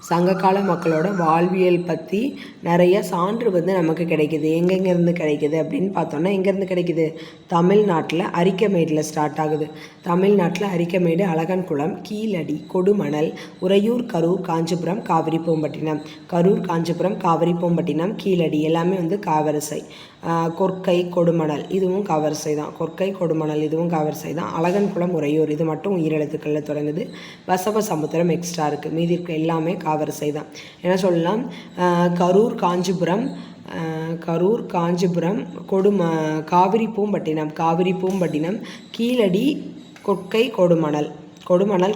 சங்ககால மக்களோட வாழ்வியல் பற்றி நிறைய சான்று வந்து நமக்கு கிடைக்குது. எங்கெங்கேருந்து கிடைக்குது அப்படின்னு பார்த்தோன்னா, எங்கேருந்து கிடைக்குது, தமிழ்நாட்டில் அரிக்கமேடில் ஸ்டார்ட் ஆகுது. தமிழ்நாட்டில் அரிக்கமேடு, அழகன்குளம், கீழடி, கொடுமணல், உறையூர், கரூர், காஞ்சிபுரம், காவிரிப்பூம்பட்டினம். கரூர், காஞ்சிபுரம், காவிரிப்பூம்பட்டினம், கீழடி எல்லாமே வந்து காவரிசை. கொர்க்கை, கொடுமணல் இதுவும் காவரிசை தான். கொர்க்கை, கொடுமணல் இதுவும் காவரிசை தான். அழகன்குளம், உறையூர் இது மட்டும் உயிரெழுத்துக்களில் தொடங்குது. வசவசமுத்திரம் எக்ஸ்ட்ரா இருக்குது, மீதி இருக்க எல்லாமே காவரிசை தான். என்ன சொல்லலாம், கரூர், காஞ்சிபுரம், காவிரிப்பூம்பட்டினம், கீழடி, கொர்க்கை, கொடுமணல்,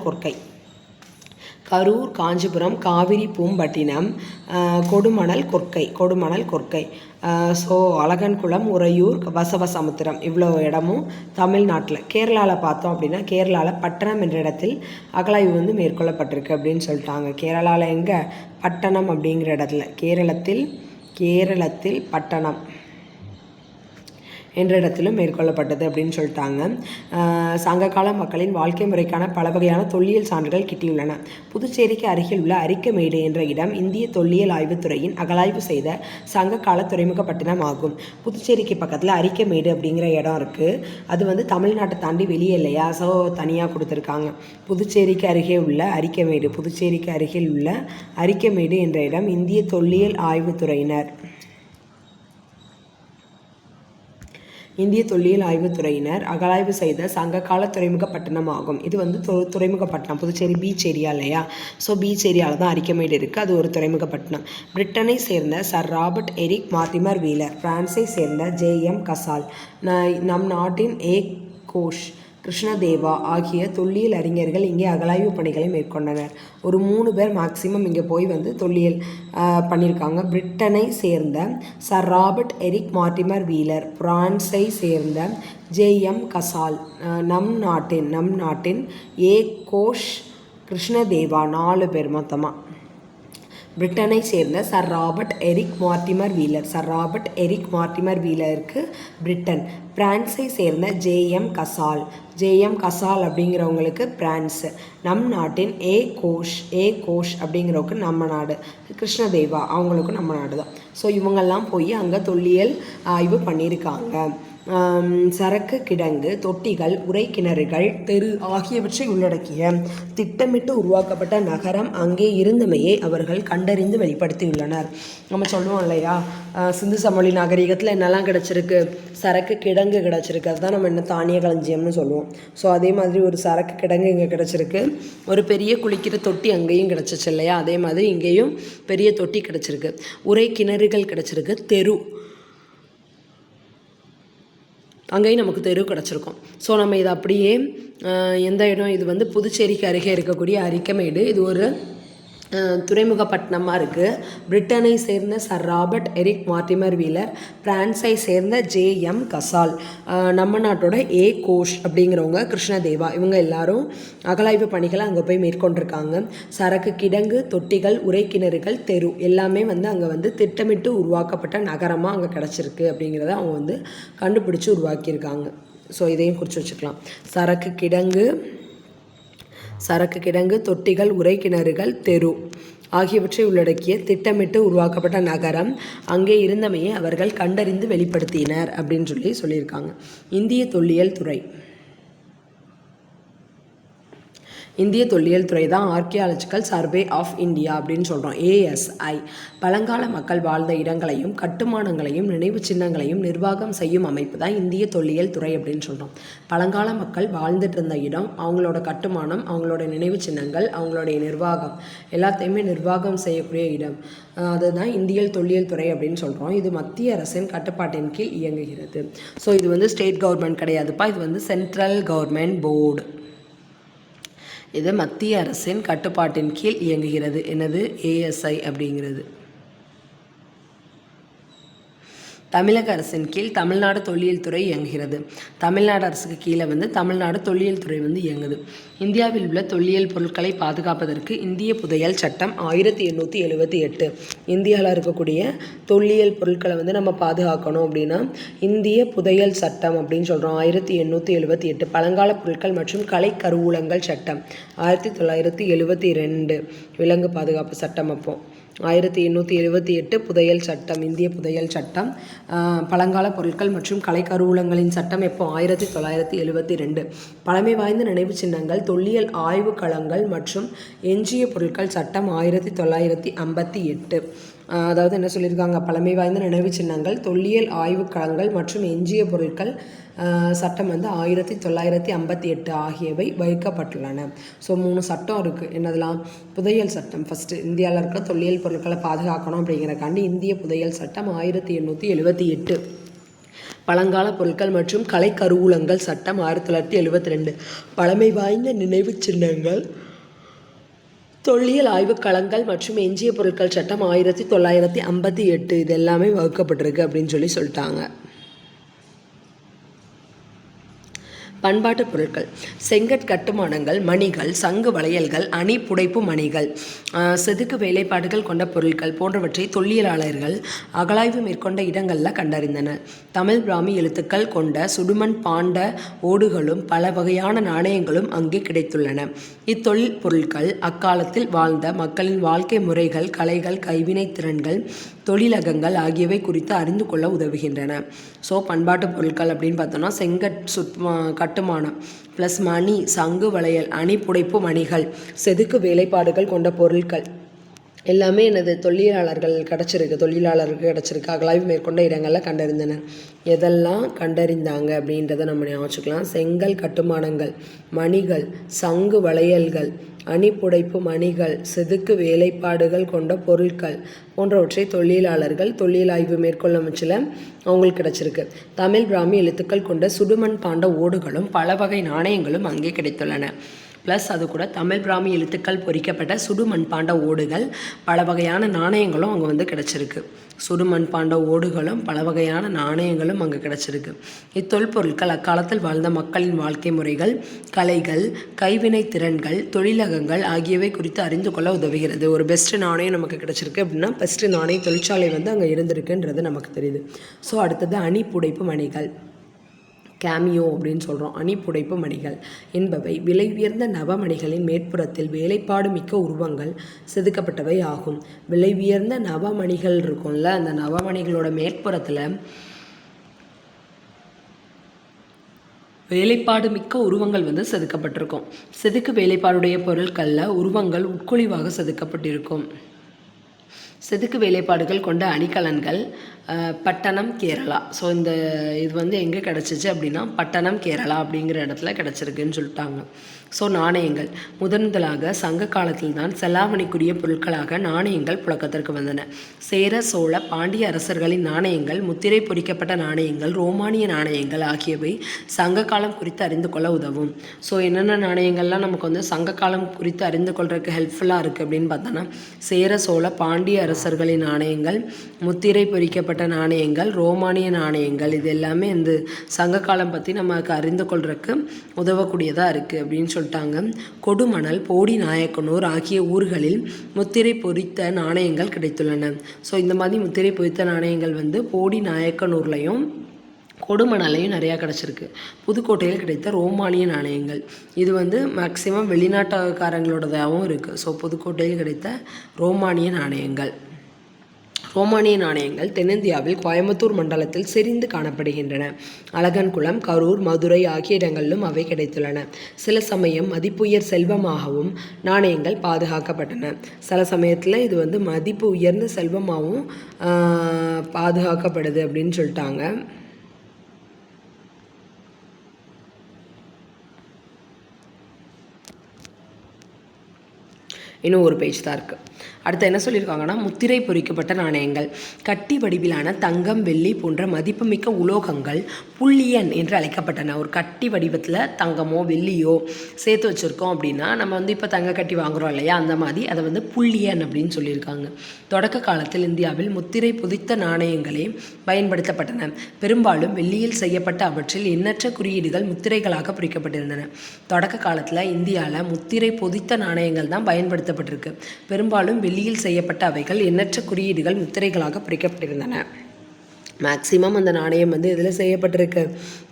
கொர்க்கை. கரூர், காஞ்சிபுரம், காவிரிப்பூம்பட்டினம், கொடுமணல், கொர்க்கை. ஸோ அழகன்குளம், உறையூர், வசவசமுத்திரம் இவ்வளோ இடமும் தமிழ்நாட்டில். கேரளாவில் பார்த்தோம் அப்படின்னா, கேரளாவில் பட்டணம் என்ற இடத்தில் அகழாய்வு வந்து மேற்கொள்ளப்பட்டிருக்கு அப்படின்னு சொல்லிட்டாங்க. கேரளாவில் எங்கே, பட்டணம் அப்படிங்கிற இடத்துல, கேரளத்தில் பட்டணம் என்ற இடத்திலும் மேற்கொள்ளப்பட்டது அப்படின்னு சொல்லிட்டாங்க. சங்ககால மக்களின் வாழ்க்கை முறைக்கான பல வகையான தொல்லியல் சான்றுகள் கிட்டியுள்ளன. புதுச்சேரிக்கு அருகில் உள்ள அரிக்கமேடு என்ற இடம் இந்திய தொல்லியல் ஆய்வுத்துறையின் அகழாய்வு செய்த சங்ககால துறைமுகப்பட்டினம் ஆகும். புதுச்சேரிக்கு பக்கத்தில் அரிக்கமேடு அப்படிங்கிற இடம் இருக்குது. அது வந்து தமிழ்நாட்டை தாண்டி வெளியே இல்லையா, ஸோ தனியாக கொடுத்துருக்காங்க. புதுச்சேரிக்கு அருகில் உள்ள அரிக்கமேடு என்ற இடம் இந்திய தொல்லியல் ஆய்வுத்துறையினர் அகழாய்வு செய்த சங்ககால துறைமுகப்பட்டினம் ஆகும். இது வந்து துறைமுகப்பட்டினம். புதுச்சேரி பீச் ஏரியா இல்லையா, ஸோ பீச் ஏரியாவில் தான் அரிக்கமேடு இருக்குது. அது ஒரு துறைமுகப்பட்டினம். பிரிட்டனை சேர்ந்த sir Robert Eric Mortimer Wheeler, பிரான்ஸை சேர்ந்த JM கசால், நம் நாட்டின் கோஷ், கிருஷ்ணதேவா ஆகிய தொல்லியல் அறிஞர்கள் இங்கே அகழாய்வு பணிகளை மேற்கொண்டனர். ஒரு 3 பேர் மேக்சிமம் இங்கே போய் வந்து தொல்லியல் பண்ணியிருக்காங்க. பிரிட்டனை சேர்ந்த sir Robert Eric Mortimer Wheeler, பிரான்ஸை சேர்ந்த ஜே.எம். கசால், நம் நாட்டின் ஏ. கோஷ் கிருஷ்ணதேவா 4 பேர் மொத்தமாக. பிரிட்டனை சேர்ந்த சர் ராபர்ட் எரிக் மார்டிமர் வீலருக்கு பிரிட்டன். பிரான்ஸை சேர்ந்த ஜே.எம். கசால் அப்படிங்கிறவங்களுக்கு பிரான்ஸ். நம் நாட்டின் ஏ. கோஷ் அப்படிங்கிறவங்களுக்கு நம்ம நாடு. கிருஷ்ணதேவா அவங்களுக்கும் நம்ம நாடு தான். ஸோ இவங்கெல்லாம் போய் அங்கே தொல்லியல் ஆய்வு பண்ணியிருக்காங்க. சரக்கு கிடங்கு, தொட்டிகள், உறைக்கிணறுகள், தெரு ஆகியவற்றை உள்ளடக்கிய திட்டமிட்டு உருவாக்கப்பட்ட நகரம் அங்கே இருந்தமையை அவர்கள் கண்டறிந்து வெளிப்படுத்தியுள்ளனர். நம்ம சொல்லுவோம் இல்லையா, சிந்து சமவெளி நாகரிகத்தில் என்னெல்லாம் கிடச்சிருக்கு, சரக்கு கிடங்கு கிடச்சிருக்கு, அதுதான் நம்ம என்ன தானிய களஞ்சியம்னு சொல்லுவோம். ஸோ அதே மாதிரி ஒரு சரக்கு கிடங்கு இங்கே கிடச்சிருக்கு. ஒரு பெரிய குளிக்கிற தொட்டி அங்கேயும் கிடச்சிச்சு இல்லையா, அதே மாதிரி இங்கேயும் பெரிய தொட்டி கிடச்சிருக்கு. உறை கிணறுகள் கிடச்சிருக்கு. தெரு அங்கேயும் நமக்கு தெரு கிடச்சிருக்கும். ஸோ நம்ம இதை அப்படியே எந்த இடம், இது வந்து புதுச்சேரிக்கு அருகே இருக்கக்கூடிய அரிக்கமேடு. இது ஒரு துறைமுகப்பட்டினமாக இருக்குது. பிரிட்டனை சேர்ந்த sir Robert Eric Mortimer Wheeler, பிரான்ஸை சேர்ந்த ஜே.எம். கசால், நம்ம நாட்டோட ஏ. கோஷ் அப்படிங்கிறவங்க கிருஷ்ணதேவா, இவங்க எல்லாரும் அகழாய்வு பணிகளை அங்கே போய் மேற்கொண்டிருக்காங்க. சரக்கு கிடங்கு, தொட்டிகள், உறைக்கிணறுகள், தெரு எல்லாமே வந்து அங்கே வந்து திட்டமிட்டு உருவாக்கப்பட்ட நகரமாக அங்கே கிடச்சிருக்கு அப்படிங்கிறத அவங்க வந்து கண்டுபிடிச்சி உருவாக்கியிருக்காங்க. ஸோ இதையும் குறித்து வச்சுக்கலாம். சரக்கு கிடங்கு, தொட்டிகள், உறைக்கிணறுகள், தெரு ஆகியவற்றை உள்ளடக்கிய திட்டமிட்டு உருவாக்கப்பட்ட நகரம் அங்கே இருந்தமையை அவர்கள் கண்டறிந்து வெளிப்படுத்தினர் அப்படின்னு சொல்லியிருக்காங்க. இந்திய தொல்லியல் துறை தான் ஆர்கியாலஜிக்கல் சர்வே ஆஃப் இந்தியா அப்படின்னு சொல்கிறோம், ASI. பழங்கால மக்கள் வாழ்ந்த இடங்களையும் கட்டுமானங்களையும் நினைவு சின்னங்களையும் நிர்வாகம் செய்யும் அமைப்பு தான் இந்திய தொல்லியல் துறை அப்படின்னு சொல்கிறோம். பழங்கால மக்கள் வாழ்ந்துட்டு இருந்த இடம், அவங்களோட கட்டுமானம், அவங்களோட நினைவு சின்னங்கள், அவங்களுடைய நிர்வாகம் எல்லாத்தையுமே நிர்வாகம் செய்யக்கூடிய இடம், அதுதான் இந்திய தொல்லியல் துறை அப்படின்னு சொல்கிறோம். இது மத்திய அரசின் கட்டுப்பாட்டின் கீழ் இயங்குகிறது. ஸோ இது வந்து ஸ்டேட் கவர்மெண்ட் கிடையாதுப்பா, இது வந்து சென்ட்ரல் கவர்மெண்ட் போர்டு. இது மத்திய அரசின் கட்டுப்பாட்டின் கீழ் இயங்குகிறது. என்னது? ASI அப்படிங்கிறது. தமிழக அரசின் கீழ் தமிழ்நாடு தொல்லியல் துறை இயங்குகிறது. தமிழ்நாடு அரசுக்கு கீழே வந்து தமிழ்நாடு தொல்லியல் துறை வந்து இயங்குது. இந்தியாவில் உள்ள தொல்லியல் பொருட்களை பாதுகாப்பதற்கு இந்திய புதையல் சட்டம் 1878. இந்தியாவில் இருக்கக்கூடிய தொல்லியல் பொருட்களை வந்து நம்ம பாதுகாக்கணும் அப்படின்னா இந்திய புதையல் சட்டம் அப்படின்னு சொல்கிறோம். 1878. பழங்கால பொருட்கள் மற்றும் கலை கருவூலங்கள் சட்டம் 1972. விலங்கு பாதுகாப்பு சட்டம் அப்போ 1878 புதையல் சட்டம், இந்திய புதையல் சட்டம். பழங்கால பொருட்கள் மற்றும் கலைக்கருவூலங்களின் சட்டம் எப்போ? 1972. பழமை வாய்ந்த நினைவு சின்னங்கள், தொல்லியல் ஆய்வு களங்கள் மற்றும் எஞ்சிய பொருட்கள் சட்டம் 1958. அதாவது என்ன சொல்லியிருக்காங்க, பழமை வாய்ந்த நினைவு சின்னங்கள், தொல்லியல் ஆய்வு களங்கள் மற்றும் எஞ்சிய பொருட்கள் சட்டம் வந்து 1958 ஆகியவை வைக்கப்பட்டுள்ளன. ஸோ 3 சட்டம் இருக்குது. என்னதெல்லாம்? புதையல் சட்டம் ஃபஸ்ட்டு, இந்தியாவில் இருக்கிற தொல்லியல் பொருட்களை பாதுகாக்கணும் அப்படிங்கிறக்காண்டி இந்திய புதையல் சட்டம் 1878. பழங்கால பொருட்கள் மற்றும் கலை கருவூலங்கள் சட்டம் 1972. பழமை வாய்ந்த நினைவு சின்னங்கள், தொல்லியல் ஆய்வுக் களங்கள் மற்றும் எஞ்சிய பொருட்கள் சட்டம் 1958. இது எல்லாமே வகுக்கப்பட்டிருக்கு அப்படின்னு சொல்லிட்டாங்க. பண்பாட்டு பொருட்கள், செங்கற் கட்டுமானங்கள், மணிகள், சங்கு வளையல்கள், அணி புடைப்பு மணிகள், செதுக்கு வேலைப்பாடுகள் கொண்ட பொருட்கள் போன்றவற்றை தொல்லியலாளர்கள் அகழாய்வு மேற்கொண்ட இடங்களில் கண்டறிந்தனர். தமிழ் பிராமி எழுத்துக்கள் கொண்ட சுடுமண் பாண்ட ஓடுகளும் பல வகையான நாணயங்களும் அங்கே கிடைத்துள்ளன. இத்தொழில் பொருட்கள் அக்காலத்தில் வாழ்ந்த மக்களின் வாழ்க்கை முறைகள், கலைகள், கைவினை திறன்கள், தொழிலகங்கள் ஆகியவை குறித்து அறிந்து கொள்ள உதவுகின்றன. ஸோ பண்பாட்டு பொருட்கள் அப்படின்னு பார்த்தோன்னா கட்டுமானம் ப்ளஸ் மணி, சங்கு வளையல், அணி புடைப்பு மணிகள், செதுக்கு வேலைப்பாடுகள் கொண்ட பொருட்கள், எல்லாமே எனது தொழிலாளருக்கு கிடச்சிருக்கு. அகழாய்வு மேற்கொண்ட இடங்களில் கண்டறிந்தனர். எதெல்லாம் கண்டறிந்தாங்க அப்படின்றத நம்ம ஞாபகம். செங்கல் கட்டுமானங்கள், மணிகள், சங்கு வளையல்கள், அணிப்புடைப்பு மணிகள், செதுக்கு வேலைப்பாடுகள் கொண்ட பொருட்கள் போன்றவற்றை தொழிலாய்வு மேற்கொள்ளமுச்சில் அவங்களுக்கு கிடச்சிருக்கு. தமிழ் பிராமி எழுத்துக்கள் கொண்ட சுடுமண் பாண்ட ஓடுகளும் பல வகை நாணயங்களும் அங்கே கிடைத்துள்ளன. ப்ளஸ் அது கூட தமிழ் பிராமி எழுத்துக்கள் பொறிக்கப்பட்ட சுடு மண்பாண்ட ஓடுகள் பல வகையான நாணயங்களும் அங்கே கிடச்சிருக்கு. சுடு மண்பாண்ட ஓடுகளும் பல வகையான நாணயங்களும் அங்கே கிடச்சிருக்கு. இத்தொல்பொருட்கள் அக்காலத்தில் வாழ்ந்த மக்களின் வாழ்க்கை முறைகள், கலைகள், கைவினை திறன்கள், தொழிலகங்கள் ஆகியவை குறித்து அறிந்து கொள்ள உதவுகிறது. ஒரு பெஸ்ட்டு நாணயம் நமக்கு கிடச்சிருக்கு அப்படின்னா பெஸ்ட்டு நாணய தொழிற்சாலை அங்கே இருந்திருக்குன்றது நமக்கு தெரியுது. ஸோ அடுத்தது அணிப்புடைப்பு மணிகள், கேமியோ அப்படின்னு சொல்கிறோம். அணிப்புடைப்பு மணிகள் என்பவை விலை உயர்ந்த நவமணிகளின் மேற்புறத்தில் வேலைப்பாடு மிக்க உருவங்கள் செதுக்கப்பட்டவை ஆகும். விலை உயர்ந்த நவமணிகள் இருக்கும்ல, அந்த நவமணிகளோட மேற்புறத்தில் வேலைப்பாடு மிக்க உருவங்கள் செதுக்கப்பட்டிருக்கும். செதுக்கு வேலைப்பாடுடைய பொருட்களில் உருவங்கள் உட்குழிவாக செதுக்கப்பட்டிருக்கும். செதுக்கு வேலைப்பாடுகள் கொண்ட அணிகலன்கள் பட்டணம், கேரளா. ஸோ இது எங்கே கிடச்சிச்சு அப்படின்னா பட்டணம், கேரளா அப்படிங்கிற இடத்துல கிடச்சிருக்குன்னு சொல்லிட்டாங்க. ஸோ நாணயங்கள் முதலாக சங்க காலத்தில் தான் செலாவணிக்குரிய பொருட்களாக நாணயங்கள் புழக்கத்திற்கு வந்தன. சேர, சோழ, பாண்டிய அரசர்களின் நாணயங்கள், முத்திரை பொறிக்கப்பட்ட நாணயங்கள், ரோமானிய நாணயங்கள் ஆகியவை சங்க காலம் குறித்து அறிந்து கொள்ள உதவும். ஸோ என்னென்ன நாணயங்கள்லாம் நமக்கு சங்க காலம் குறித்து அறிந்து கொள்றதுக்கு ஹெல்ப்ஃபுல்லாக இருக்குது அப்படின்னு பார்த்தோன்னா சேர, சோழ, பாண்டிய அரசர்களின் நாணயங்கள், முத்திரை பொறிக்கப்பட்ட நாணயங்கள், ரோமானிய நாணயங்கள், இது எல்லாமே சங்க காலம் பற்றி நமக்கு அறிந்து கொள்றதுக்கு உதவக்கூடியதாக இருக்குது அப்படின்னு சொல்லிட்டாங்க. கொடுமணல், போடி நாயக்கனூர் ஆகிய ஊர்களில் முத்திரை பொறித்த நாணயங்கள் கிடைத்துள்ளன. ஸோ இந்த மாதிரி முத்திரை பொறித்த நாணயங்கள் போடி நாயக்கனூர்லையும் கொடுமணலையும் நிறையா கிடச்சிருக்கு. புதுக்கோட்டையில் கிடைத்த ரோமானிய நாணயங்கள் இது மேக்சிமம் வெளிநாட்டுக்காரங்களோடதாகவும் இருக்குது. ஸோ புதுக்கோட்டையில் கிடைத்த ரோமானிய நாணயங்கள் தென்னிந்தியாவில் கோயம்புத்தூர் மண்டலத்தில் செறிந்து காணப்படுகின்றன. அழகன்குளம், கரூர், மதுரை ஆகிய இடங்களிலும் அவை கிடைத்துள்ளன. சில சமயம் மதிப்புயர் செல்வமாகவும் நாணயங்கள் பாதுகாக்கப்பட்டன. சில சமயத்தில் இது மதிப்பு உயர்ந்த செல்வமாகவும் பாதுகாக்கப்படுது அப்படின்னு சொல்லிட்டாங்க. இன்னும் ஒரு பேஜ் தான் இருக்குது. அடுத்து என்ன சொல்லியிருக்காங்கன்னா முத்திரை பொறிக்கப்பட்ட நாணயங்கள் கட்டி வடிவிலான தங்கம், வெள்ளி போன்ற மதிப்புமிக்க உலோகங்கள் புள்ளியன் என்று அழைக்கப்பட்டன. ஒரு கட்டி வடிவத்தில் தங்கமோ வெள்ளியோ சேர்த்து வச்சுருக்கோம் அப்படின்னா நம்ம இப்போ தங்க கட்டி வாங்குகிறோம் இல்லையா, அந்த மாதிரி அதை புள்ளியன் அப்படின்னு சொல்லியிருக்காங்க. தொடக்க காலத்தில் இந்தியாவில் முத்திரை பொதித்த நாணயங்களே பயன்படுத்தப்பட்டன. பெரும்பாலும் வெள்ளியில் செய்யப்பட்ட அவற்றில் எண்ணற்ற குறியீடுகள் முத்திரைகளாக பொறிக்கப்பட்டிருந்தன. தொடக்க காலத்தில் இந்தியாவில் முத்திரை பொதித்த நாணயங்கள் தான் பயன்படுத்தப்பட்டிருக்கு. பெரும்பாலும் வெள்ளியில் செய்யப்பட்ட அவைகள் எண்ணற்ற குறியீடுகள் முத்திரைகளாக பொறிக்கப்பட்டிருந்தன. மேக்சிமம் அந்த நாணயம் இதில் செய்யப்பட்டிருக்கு,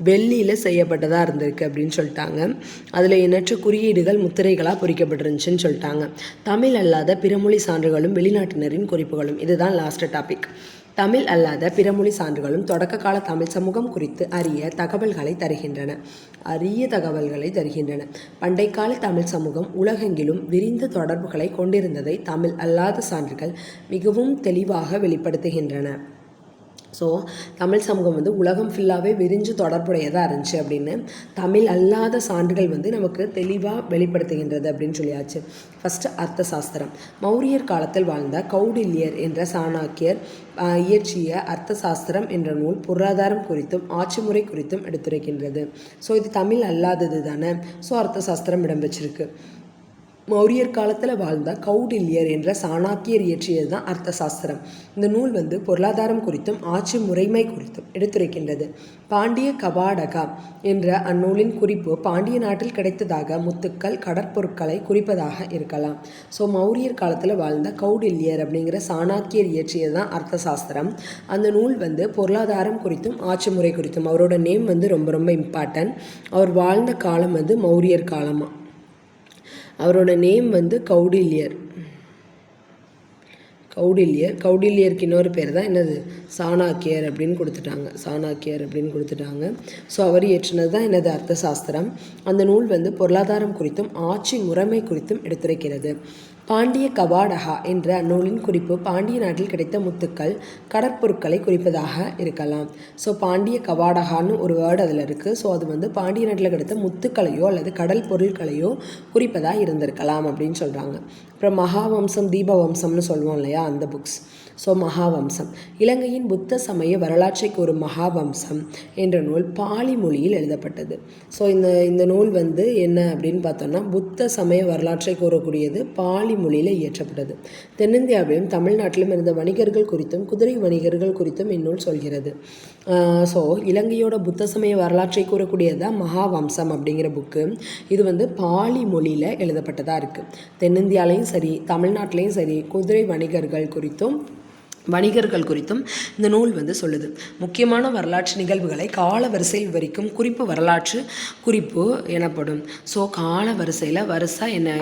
வெள்ளியில் செய்யப்பட்டதாக இருந்திருக்கு அப்படின்னு சொல்லிட்டாங்க. அதில் எண்ணற்ற குறியீடுகள் முத்திரைகளாக பொறிக்கப்பட்டிருந்துச்சுன்னு சொல்லிட்டாங்க. தமிழ் அல்லாத பிறமொழி சான்றுகளும் வெளிநாட்டினரின் குறிப்புகளும், இதுதான் லாஸ்ட் டாபிக். தமிழ் அல்லாத பிறமொழி சான்றுகளும் தொடக்க கால தமிழ் சமூகம் குறித்து அரிய தகவல்களை தருகின்றன. பண்டைக்கால தமிழ் சமூகம் உலகெங்கிலும் விரிந்த தொடர்புகளை கொண்டிருந்ததை தமிழ் அல்லாத சான்றுகள் மிகவும் தெளிவாக வெளிப்படுத்துகின்றன. ஸோ தமிழ் சமூகம் உலகம் ஃபுல்லாகவே விரிஞ்சு தொடர்புடையதாக இருந்துச்சு அப்படின்னு தமிழ் அல்லாத சான்றுகள் நமக்கு தெளிவாக வெளிப்படுத்துகின்றது அப்படின்னு சொல்லியாச்சு. ஃபஸ்ட்டு அர்த்த சாஸ்திரம். மௌரியர் காலத்தில் வாழ்ந்த கௌடில்யர் என்ற சாணக்கியர் இயற்றிய அர்த்த சாஸ்திரம் என்ற நூல் பொருளாதாரம் குறித்தும் ஆட்சி முறை குறித்தும் எடுத்துரைக்கின்றது. ஸோ இது தமிழ் அல்லாதது தானே. ஸோ அர்த்த சாஸ்திரம் இடம் வச்சிருக்கு. மௌரியர் காலத்தில் வாழ்ந்த கௌடில்யர் என்ற சாணக்கியர் இயற்றியது தான் அர்த்த சாஸ்திரம். இந்த நூல் பொருளாதாரம் குறித்தும் ஆட்சி முறைமை குறித்தும் எடுத்துரைக்கின்றது. பாண்டிய கவாடகா என்ற அந்நூலின் குறிப்பு பாண்டிய நாட்டில் கிடைத்ததாக முத்துக்கள், கடற்பொருட்களை குறிப்பதாக இருக்கலாம். ஸோ மௌரியர் காலத்தில் வாழ்ந்த கௌடில்யர் அப்படிங்கிற சாணக்கியர் இயற்றியது தான் அர்த்த சாஸ்திரம். அந்த நூல் பொருளாதாரம் குறித்தும் ஆட்சி முறை குறித்தும், அவரோட நேம் ரொம்ப ரொம்ப இம்பார்ட்டன்ட். அவர் வாழ்ந்த காலம் மௌரியர் காலமாக. அவரோட நேம் கௌடில்யர். கௌடில்யருக்கு இன்னொரு பேர் தான் என்னது, சாணக்கியர் அப்படின்னு கொடுத்துட்டாங்க. ஸோ அவர் இயற்றினது தான் என்னது, அர்த்த சாஸ்திரம். அந்த நூல் பொருளாதாரம் குறித்தும் ஆட்சி முறைமை குறித்தும் எடுத்துரைக்கிறது. பாண்டிய கவாடகா என்ற அந்நூலின் குறிப்பு பாண்டிய நாட்டில் கிடைத்த முத்துக்கள் கடற்பொருட்களை குறிப்பதாக இருக்கலாம். ஸோ பாண்டிய கவாடகான்னு ஒரு வேர்டு அதில் இருக்குது. ஸோ அது வந்து பாண்டிய நாட்டில் கிடைத்த முத்துக்களையோ அல்லது கடல் பொருட்களையோ குறிப்பதாக இருந்திருக்கலாம் அப்படின்னு சொல்கிறாங்க. அப்புறம் மகாவம்சம் தீபவம்சம்னு சொல்லுவோம் இல்லையா, அந்த புக்ஸ். ஸோ மகாவம்சம் இலங்கையின் புத்த சமய வரலாற்றை கூறும் மகாவம்சம் என்ற நூல் பாலி மொழியில் எழுதப்பட்டது. ஸோ இந்த நூல் வந்து என்ன அப்படின்னு பார்த்தோம்னா புத்த சமய வரலாற்றை கூறக்கூடியது, பாலி மொழியில் இயற்றப்பட்டது. தென்னிந்தியாவிலும் தமிழ்நாட்டிலும் இருந்த வணிகர்கள் குறித்தும் குதிரை வணிகர்கள் குறித்தும் இந்நூல் சொல்கிறது. ஸோ இலங்கையோட புத்த சமய வரலாற்றை கூறக்கூடியதான் மகாவம்சம் அப்படிங்கிற புக்கு. இது வந்து பாலி மொழியில் எழுதப்பட்டதாக இருக்குது. தென்னிந்தியாலையும் சரி தமிழ்நாட்டிலையும் சரி குதிரை வணிகர்கள் குறித்தும் இந்த நூல் வந்து சொல்லுது. முக்கியமான வரலாற்று நிகழ்வுகளை கால வரிசையில் விவரிக்கும் குறிப்பு வரலாற்று குறிப்பு எனப்படும். ஸோ கால வரிசையில்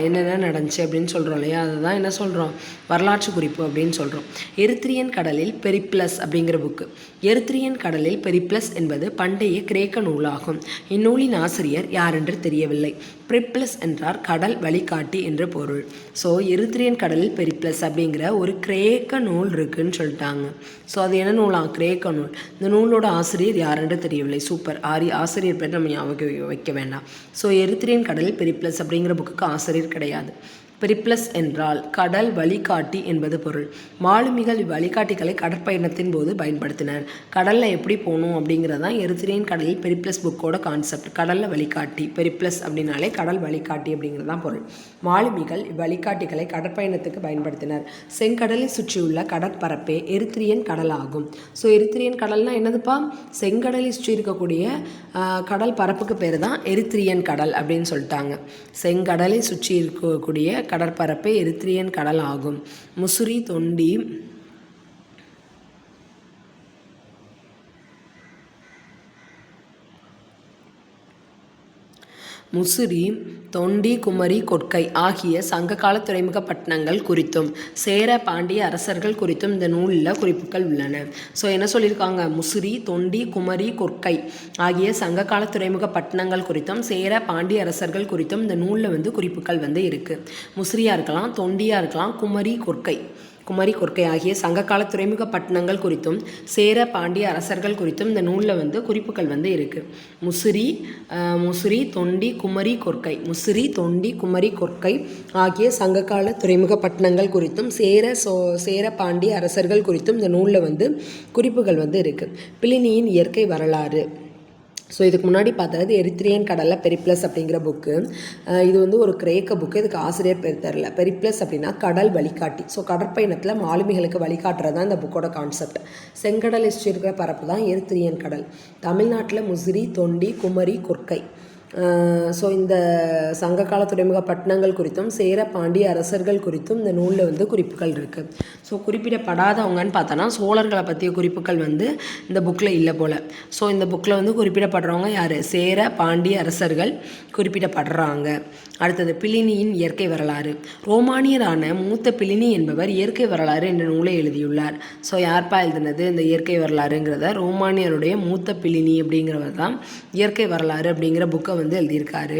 என்னென்ன நடந்துச்சு அப்படின்னு சொல்கிறோம் இல்லையா, அதுதான் என்ன சொல்கிறோம், வரலாற்று குறிப்பு அப்படின்னு சொல்கிறோம். எரித்ரியன் கடலில் பெரிப்ளஸ் அப்படிங்கிற புக்கு. எரித்ரியன் கடலில் பெரிப்ளஸ் என்பது பண்டைய கிரேக்க நூலாகும். இந்நூலின் ஆசிரியர் யாரென்று தெரியவில்லை. பெரிப்ளஸ் என்றார் கடல் வழிகாட்டி என்று பொருள். ஸோ எரித்ரியன் கடலில் பெரிப்ளஸ் அப்படிங்கிற ஒரு கிரேக்க நூல் இருக்குன்னு சொல்லிட்டாங்க. ஸோ அது என்ன நூலாம், கிரேக்க நூல். இந்த நூலோட ஆசிரியர் யாரென்று தெரியவில்லை. சூப்பர், ஆசிரியர் பேர் நம்ம ஞாபகம் வைக்க வேண்டாம். ஸோ எரித்ரியன் கடலில் பெரிப்ளஸ் அப்படிங்கிற புக்குக்கு ஆசிரியர் கிடையாது. பெரிப்ளஸ் என்றால் கடல் வழிகாட்டி என்பது பொருள். மாலுமிகள் இவ்வழிகாட்டிகளை கடற்பயணத்தின் போது பயன்படுத்தினர். கடலில் எப்படி போகணும் அப்படிங்கிறது தான் எரித்ரியன் கடலில் பெரிப்ளஸ் புக்கோட கான்செப்ட். கடலில் வழிகாட்டி, பெரிப்ளஸ் அப்படின்னாலே கடல் வழிகாட்டி அப்படிங்கிறது தான் பொருள். மாலுமிகள் இவ்வழிகாட்டிகளை கடற்பயணத்துக்கு பயன்படுத்தினர். செங்கடலை சுற்றியுள்ள கடற்பரப்பே எரித்ரியன் கடல் ஆகும். ஸோ எரித்ரியன் கடல்னால் என்னதுப்பா, செங்கடலை சுற்றி இருக்கக்கூடிய கடல் பரப்புக்கு பேர் தான் எரித்ரியன் கடல் அப்படின்னு சொல்லிட்டாங்க. செங்கடலை சுற்றி இருக்கக்கூடிய கடற்பரப்பே எரித்ரியன் கடல் ஆகும். முசிறி, தொண்டி, குமரி, கொற்கை ஆகிய சங்ககால துறைமுக பட்டணங்கள் குறித்தும் சேர பாண்டிய அரசர்கள் குறித்தும் இந்த நூலில் குறிப்புகள் உள்ளன. ஸோ என்ன சொல்லியிருக்காங்க, முசிறி, தொண்டி, குமரி, கொற்கை ஆகிய சங்ககால துறைமுக பட்டணங்கள் குறித்தும் சேர பாண்டிய அரசர்கள் குறித்தும் இந்த நூலில் வந்து குறிப்புகள் வந்து இருக்குது. முசிறியாக இருக்கலாம், தொண்டியாக இருக்கலாம், குமரி, கொற்கை ஆகிய சங்ககால துறைமுக பட்டணங்கள் குறித்தும் சேர பாண்டிய அரசர்கள் குறித்தும் இந்த நூலில் வந்து குறிப்புகள் வந்து இருக்குது. முசிறி, தொண்டி, குமரி, கொற்கை ஆகிய சங்ககால துறைமுக பட்டணங்கள் குறித்தும் சேர பாண்டிய அரசர்கள் குறித்தும் இந்த நூலில் வந்து குறிப்புகள் வந்து இருக்குது. பிளினியின் இயற்கை வரலாறு. ஸோ இதுக்கு முன்னாடி பார்த்தது எரித்ரியன் கடலில் பெரிப்ளஸ் அப்படிங்கிற புக்கு. இது வந்து ஒரு கிரேக்க புக்கு. இதுக்கு ஆசிரியர் பேர் தெரில. பெரிப்ளஸ் அப்படின்னா கடல் வழிகாட்டி. ஸோ கடற்பயணத்தில் மாலுமிகளுக்கு வழிகாட்டுறது தான் இந்த புக்கோட கான்செப்ட். செங்கடலை சுற்றி இருக்கிற பரப்பு தான் எரித்ரியன் கடல். தமிழ்நாட்டில் முசிறி, தொண்டி, குமரி, கொற்கை. ஸோ இந்த சங்ககால துறைமுக பட்டணங்கள் குறித்தும் சேர பாண்டிய அரசர்கள் குறித்தும் இந்த நூலில் வந்து குறிப்புகள் இருக்குது. ஸோ குறிப்பிடப்படாதவங்கன்னு பார்த்தோன்னா சோழர்களை பற்றிய குறிப்புகள் வந்து இந்த புக்கில் இல்லை போல். ஸோ இந்த புக்கில் வந்து குறிப்பிடப்படுறவங்க யார், சேர பாண்டிய அரசர்கள் குறிப்பிடப்படுறாங்க. அடுத்தது பிளினியின் இயற்கை வரலாறு. ரோமானியரான மூத்த பிளினி என்பவர் இயற்கை வரலாறு என்ற நூலை எழுதியுள்ளார். ஸோ யார்ப்பா எழுதினது இந்த இயற்கை வரலாறுங்கிறத, ரோமானியருடைய மூத்த பிளினி அப்படிங்கிறவர் தான் இயற்கை வரலாறு அப்படிங்கிற புக்கை வந்து எழுதியிருக்காரு.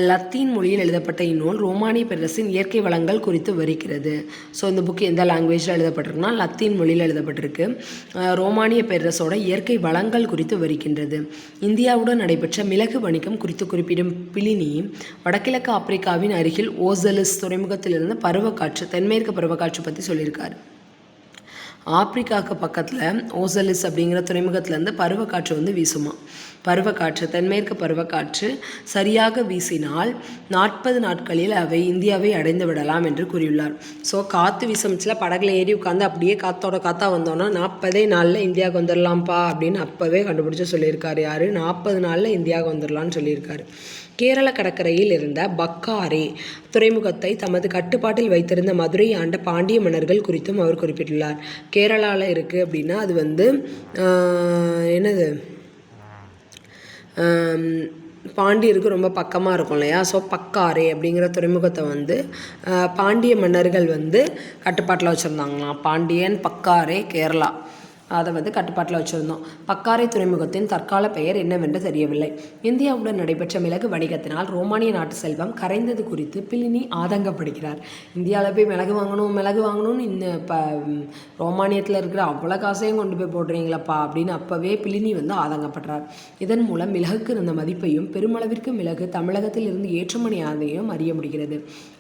லத்தீன் மொழியில் எழுதப்பட்ட இந்நூல் ரோமானிய பேரரசின் இயற்கை வளங்கள் குறித்து விவரிக்கிறது. ஸோ இந்த புக்கு எந்த லாங்குவேஜில் எழுதப்பட்டிருக்குன்னா லத்தீன் மொழியில் எழுதப்பட்டிருக்கு. ரோமானிய பேரரசோட இயற்கை வளங்கள் குறித்து விவரிக்கின்றது. இந்தியாவுடன் நடைபெற்ற மிளகு வணிகம் குறித்து குறிப்பிடும் பிளினி வடக்கிழக்கு ஆப்பிரிக்காவின் அருகில் ஓசலிஸ் துறைமுகத்திலிருந்து பருவக்காற்று, தென்மேற்கு பருவக்காற்று பற்றி சொல்லியிருக்காரு. ஆப்பிரிக்காவுக்கு பக்கத்தில் ஓசலிஸ் அப்படிங்கிற துறைமுகத்திலேருந்து பருவக்காற்று வந்து வீசுமா. பருவக்காற்று, தென்மேற்கு பருவக்காற்று சரியாக வீசினால் 40 நாட்களில் அவை இந்தியாவை அடைந்து விடலாம் என்று கூறியுள்ளார். ஸோ காற்று வீசமிச்சில் படகுல ஏறி உட்காந்து அப்படியே காற்றா வந்தோன்னா 40 நாளில் இந்தியாவுக்கு வந்துடலாம்ப்பா அப்படின்னு அப்போவே கண்டுபிடிச்சி சொல்லியிருக்காரு. யார், 40 நாளில் இந்தியாவுக்கு வந்துடலான்னு சொல்லியிருக்காரு. கேரள கடற்கரையில் இருந்த பக்காரே துறைமுகத்தை தமது கட்டுப்பாட்டில் வைத்திருந்த மதுரை ஆண்ட பாண்டிய மன்னர்கள் குறித்தும் அவர் குறிப்பிட்டுள்ளார். கேரளாவில் இருக்குது அப்படின்னா அது வந்து என்னது, பாண்டியருக்கு ரொம்ப பக்கமாக இருக்கும் இல்லையா. ஸோ பக்காரே அப்படிங்கிற துறைமுகத்தை வந்து பாண்டிய மன்னர்கள் வந்து கட்டுப்பாட்டில் வச்சுருந்தாங்களாம். பாண்டியன், பக்காரே, கேரளா. அதை வந்து கட்டுப்பாட்டில் வச்சுருந்தோம். பக்காரை துறைமுகத்தின் தற்கால பெயர் என்னவென்று தெரியவில்லை. இந்தியாவுடன் நடைபெற்ற மிளகு வணிகத்தினால் ரோமானிய நாட்டு செல்வம் கரைந்தது குறித்து பிளினி ஆதங்கப்படுகிறார். இந்தியாவில் போய் மிளகு வாங்கணும்னு ரோமானியத்தில் இருக்கிற அவ்வளோ காசையும் கொண்டு போய் போடுறீங்களப்பா அப்படின்னு அப்போவே பிளினி வந்து ஆதங்கப்படுறார். இதன் மூலம் மிளகுக்கு இருந்த மதிப்பையும் பெருமளவிற்கு மிளகு தமிழகத்தில் இருந்து ஏற்றுமதியானதையும் அறிய முடிகிறது.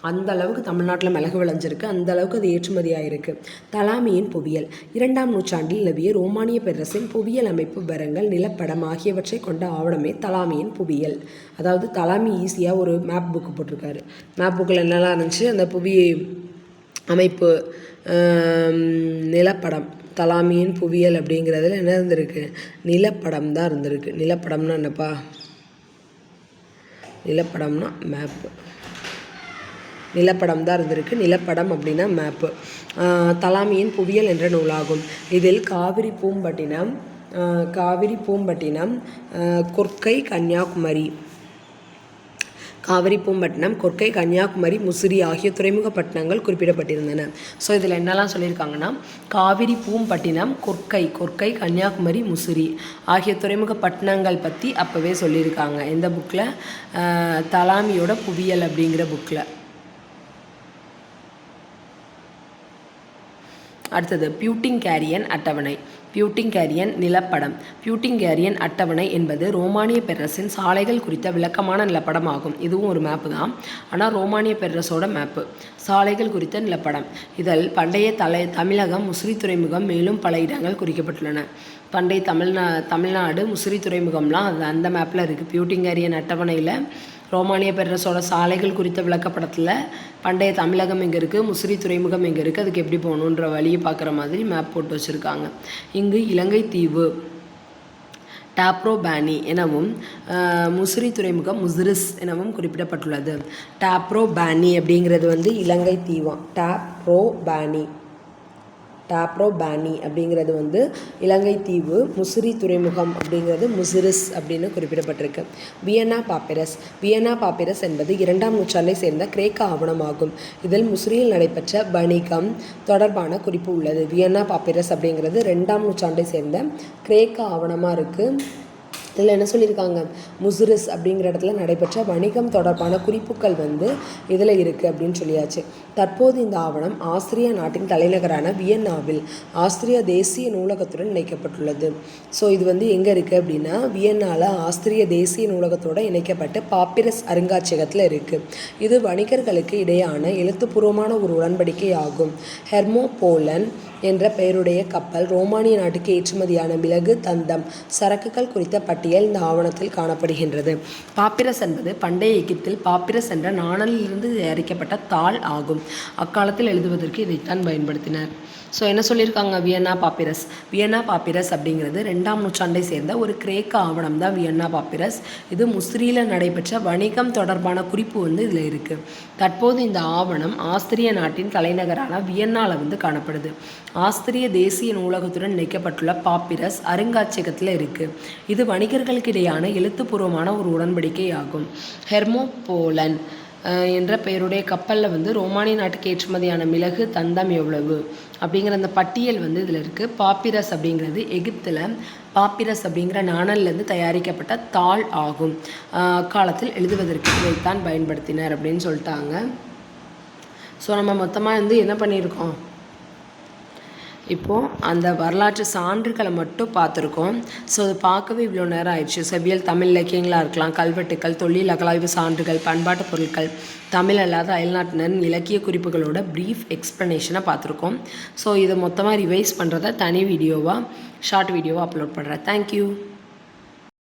அந்த அளவுக்கு தமிழ்நாட்டில் மிளகு விளைஞ்சிருக்கு, அந்த அளவுக்கு அது ஏற்றுமதியாயிருக்கு. தலாமியின் புவியியல். 2ஆம் நூற்றாண்டில் நிலவிய ரோமானிய பேரரசின் புவியியல் அமைப்பு விவரங்கள், நிலப்படம் ஆகியவற்றை கொண்ட ஆவணமே தலாமியின் புவியியல். அதாவது தலாமி ஈஸியாக ஒரு மேப் புக்கு போட்டிருக்காரு. மேப் புக்கில் என்னெல்லாம் இருந்துச்சு, அந்த புவி அமைப்பு, நிலப்படம், தலாமியின் புவியியல் அப்படிங்கிறதுல என்ன இருந்திருக்கு, நிலப்படம் தான் இருந்திருக்கு. நிலப்படம்னா என்னப்பா, நிலப்படம்னா மேப்பு, நிலப்படம் தான் இருந்திருக்கு. நிலப்படம் அப்படின்னா மேப்பு. தலாமியின் புவியியல் என்ற நூலாகும். இதில் காவிரி பூம்பட்டினம், கொர்க்கை, கன்னியாகுமரி, முசிறி ஆகிய துறைமுக பட்டணங்கள் குறிப்பிடப்பட்டிருந்தன. ஸோ இதில் என்னெல்லாம் சொல்லியிருக்காங்கன்னா, காவிரி பூம்பட்டினம், கொர்க்கை, கன்னியாகுமரி, முசிறி ஆகிய துறைமுக பட்டணங்கள் பற்றி அப்போவே சொல்லியிருக்காங்க. எந்த புக்கில், தலாமியோட புவியியல் அப்படிங்கிற புக்கில். அடுத்தது பியூட்டிங்கேரியன் அட்டவணை. பியூட்டிங்கேரியன் நிலப்படம். பியூட்டிங்கேரியன் அட்டவணை என்பது ரோமானிய பேரரசின் சாலைகள் குறித்த விளக்கமான நிலப்படம் ஆகும். இதுவும் ஒரு மேப்பு தான், ஆனால் ரோமானிய பேரரசோட மேப்பு. சாலைகள் குறித்த நிலப்படம். இதில் பண்டைய தமிழகம், முசிறி துறைமுகம், மேலும் பல இடங்கள் குறிக்கப்பட்டுள்ளன. பண்டைய தமிழ்நாடு, முசிறி துறைமுகம்லாம் அந்த மேப்பில் இருக்குது. பியூட்டிங்கேரியன் அட்டவணையில் ரோமானிய பேரரசோட சாலைகள் குறித்த விளக்கப்படத்தில் பண்டைய தமிழகம் எங்கே இருக்குது, முசிறி துறைமுகம் எங்கே இருக்குது, அதுக்கு எப்படி போகணுன்ற வழியை பார்க்குற மாதிரி மேப் போட்டு வச்சுருக்காங்க. இங்கு இலங்கை தீவு டாப்ரோபானி எனவும், முசிறி துறைமுகம் முசிரிஸ் எனவும் குறிப்பிடப்பட்டுள்ளது. டாப்ரோபானி அப்படிங்கிறது வந்து இலங்கை தீவாம். டாப்ரோபானி அப்படிங்கிறது வந்து இலங்கை தீவு, முசிறி துறைமுகம் அப்படிங்கிறது முசிரிஸ் அப்படின்னு குறிப்பிடப்பட்டிருக்கு. வியன்னா பாப்பிரஸ் என்பது 2ஆம் நூற்றாண்டை சேர்ந்த கிரேக்க ஆவணமாகும். இதில் முசிறியில் நடைபெற்ற வணிகம் தொடர்பான குறிப்பு உள்ளது. வியன்னா பாப்பிரஸ் அப்படிங்கிறது 2ஆம் நூற்றாண்டை சேர்ந்த கிரேக்க ஆவணமாக இருக்குது. இதில் என்ன சொல்லியிருக்காங்க, முசிரிஸ் அப்படிங்கிற இடத்துல நடைபெற்ற வணிகம் தொடர்பான குறிப்புகள் வந்து இதில் இருக்குது அப்படின்னு சொல்லியாச்சு. தற்போது இந்த ஆவணம் ஆஸ்திரியா நாட்டின் தலைநகரான வியன்னாவில் ஆஸ்திரிய தேசிய நூலகத்துடன் இணைக்கப்பட்டுள்ளது. ஸோ இது வந்து எங்கே இருக்குது அப்படின்னா, வியன்னாவில் ஆஸ்திரிய தேசிய நூலகத்தோடு இணைக்கப்பட்டு பாப்பிரஸ் அருங்காட்சியகத்தில் இருக்குது. இது வணிகர்களுக்கு இடையான எழுத்துப்பூர்வமான ஒரு உடன்படிக்கை ஆகும். ஹெர்மோபோலன் என்ற பெயருடைய கப்பல் ரோமானிய நாட்டுக்கு ஏற்றுமதியான மிளகு, தந்தம், சரக்குகள் குறித்த பட்டியல் இந்த ஆவணத்தில் காணப்படுகின்றது. பாப்பிரஸ் என்பது பண்டைய எகிப்தில் பாப்பிரஸ் என்ற நாணலிலிருந்து தயாரிக்கப்பட்ட தாள் ஆகும். அக்காலத்தில் எழுதுவதற்கு இதைத்தான் பயன்படுத்தினர். ஸோ என்ன சொல்லியிருக்காங்க, வியன்னா பாப்பிரஸ் அப்படிங்கிறது 2ஆம் நூற்றாண்டை சேர்ந்த ஒரு கிரேக்க ஆவணம் தான் வியன்னா பாப்பிரஸ். இது முசிறியில் நடைபெற்ற வணிகம் தொடர்பான குறிப்பு வந்து இதில் இருக்குது. தற்போது இந்த ஆவணம் ஆஸ்திரிய நாட்டின் தலைநகரான வியன்னாவில் வந்து காணப்படுது. ஆஸ்திரிய தேசிய நூலகத்துடன் இணைக்கப்பட்டுள்ள பாப்பிரஸ் அருங்காட்சியகத்தில் இருக்குது. இது வணிகர்களுக்கு இடையான எழுத்துப்பூர்வமான ஒரு உடன்படிக்கை ஆகும். ஹெர்மோபோலன் என்ற பெயருடைய கப்பலில் வந்து ரோமானிய நாட்டுக்கு ஏற்றுமதியான மிளகு, தந்தம் எவ்வளவு அப்படிங்கிற அந்த பட்டியல் வந்து இதில் இருக்குது. பாப்பிரஸ் அப்படிங்கிறது எகிப்தில் பாப்பிரஸ் அப்படிங்கிற நாணல்லேருந்து தயாரிக்கப்பட்ட தாள் ஆகும். காலத்தில் எழுதுவதற்கு இதைத்தான் பயன்படுத்தினர் அப்படின்னு சொல்லிட்டாங்க. ஸோ நம்ம மொத்தமாக வந்து என்ன பண்ணியிருக்கோம், இப்போது அந்த வரலாற்று சான்றுகளை மட்டும் பார்த்துருக்கோம். ஸோ அது பார்க்கவே இவ்வளோ நேரம் ஆயிடுச்சு. செவ்வியல், தமிழ் இலக்கியங்களாக இருக்கலாம், கல்வெட்டுக்கள், தொழில் அகலாய்வு சான்றுகள், பண்பாட்டு பொருட்கள், தமிழ் அல்லாத அயல்நாட்டினரின் இலக்கிய குறிப்புகளோட ப்ரீஃப் எக்ஸ்ப்ளனேஷனை பார்த்துருக்கோம். ஸோ இதை மொத்தமாக ரிவைஸ் பண்ணுறத தனி வீடியோவாக, ஷார்ட் வீடியோவாக அப்லோட் பண்ணுறேன். தேங்க்யூ.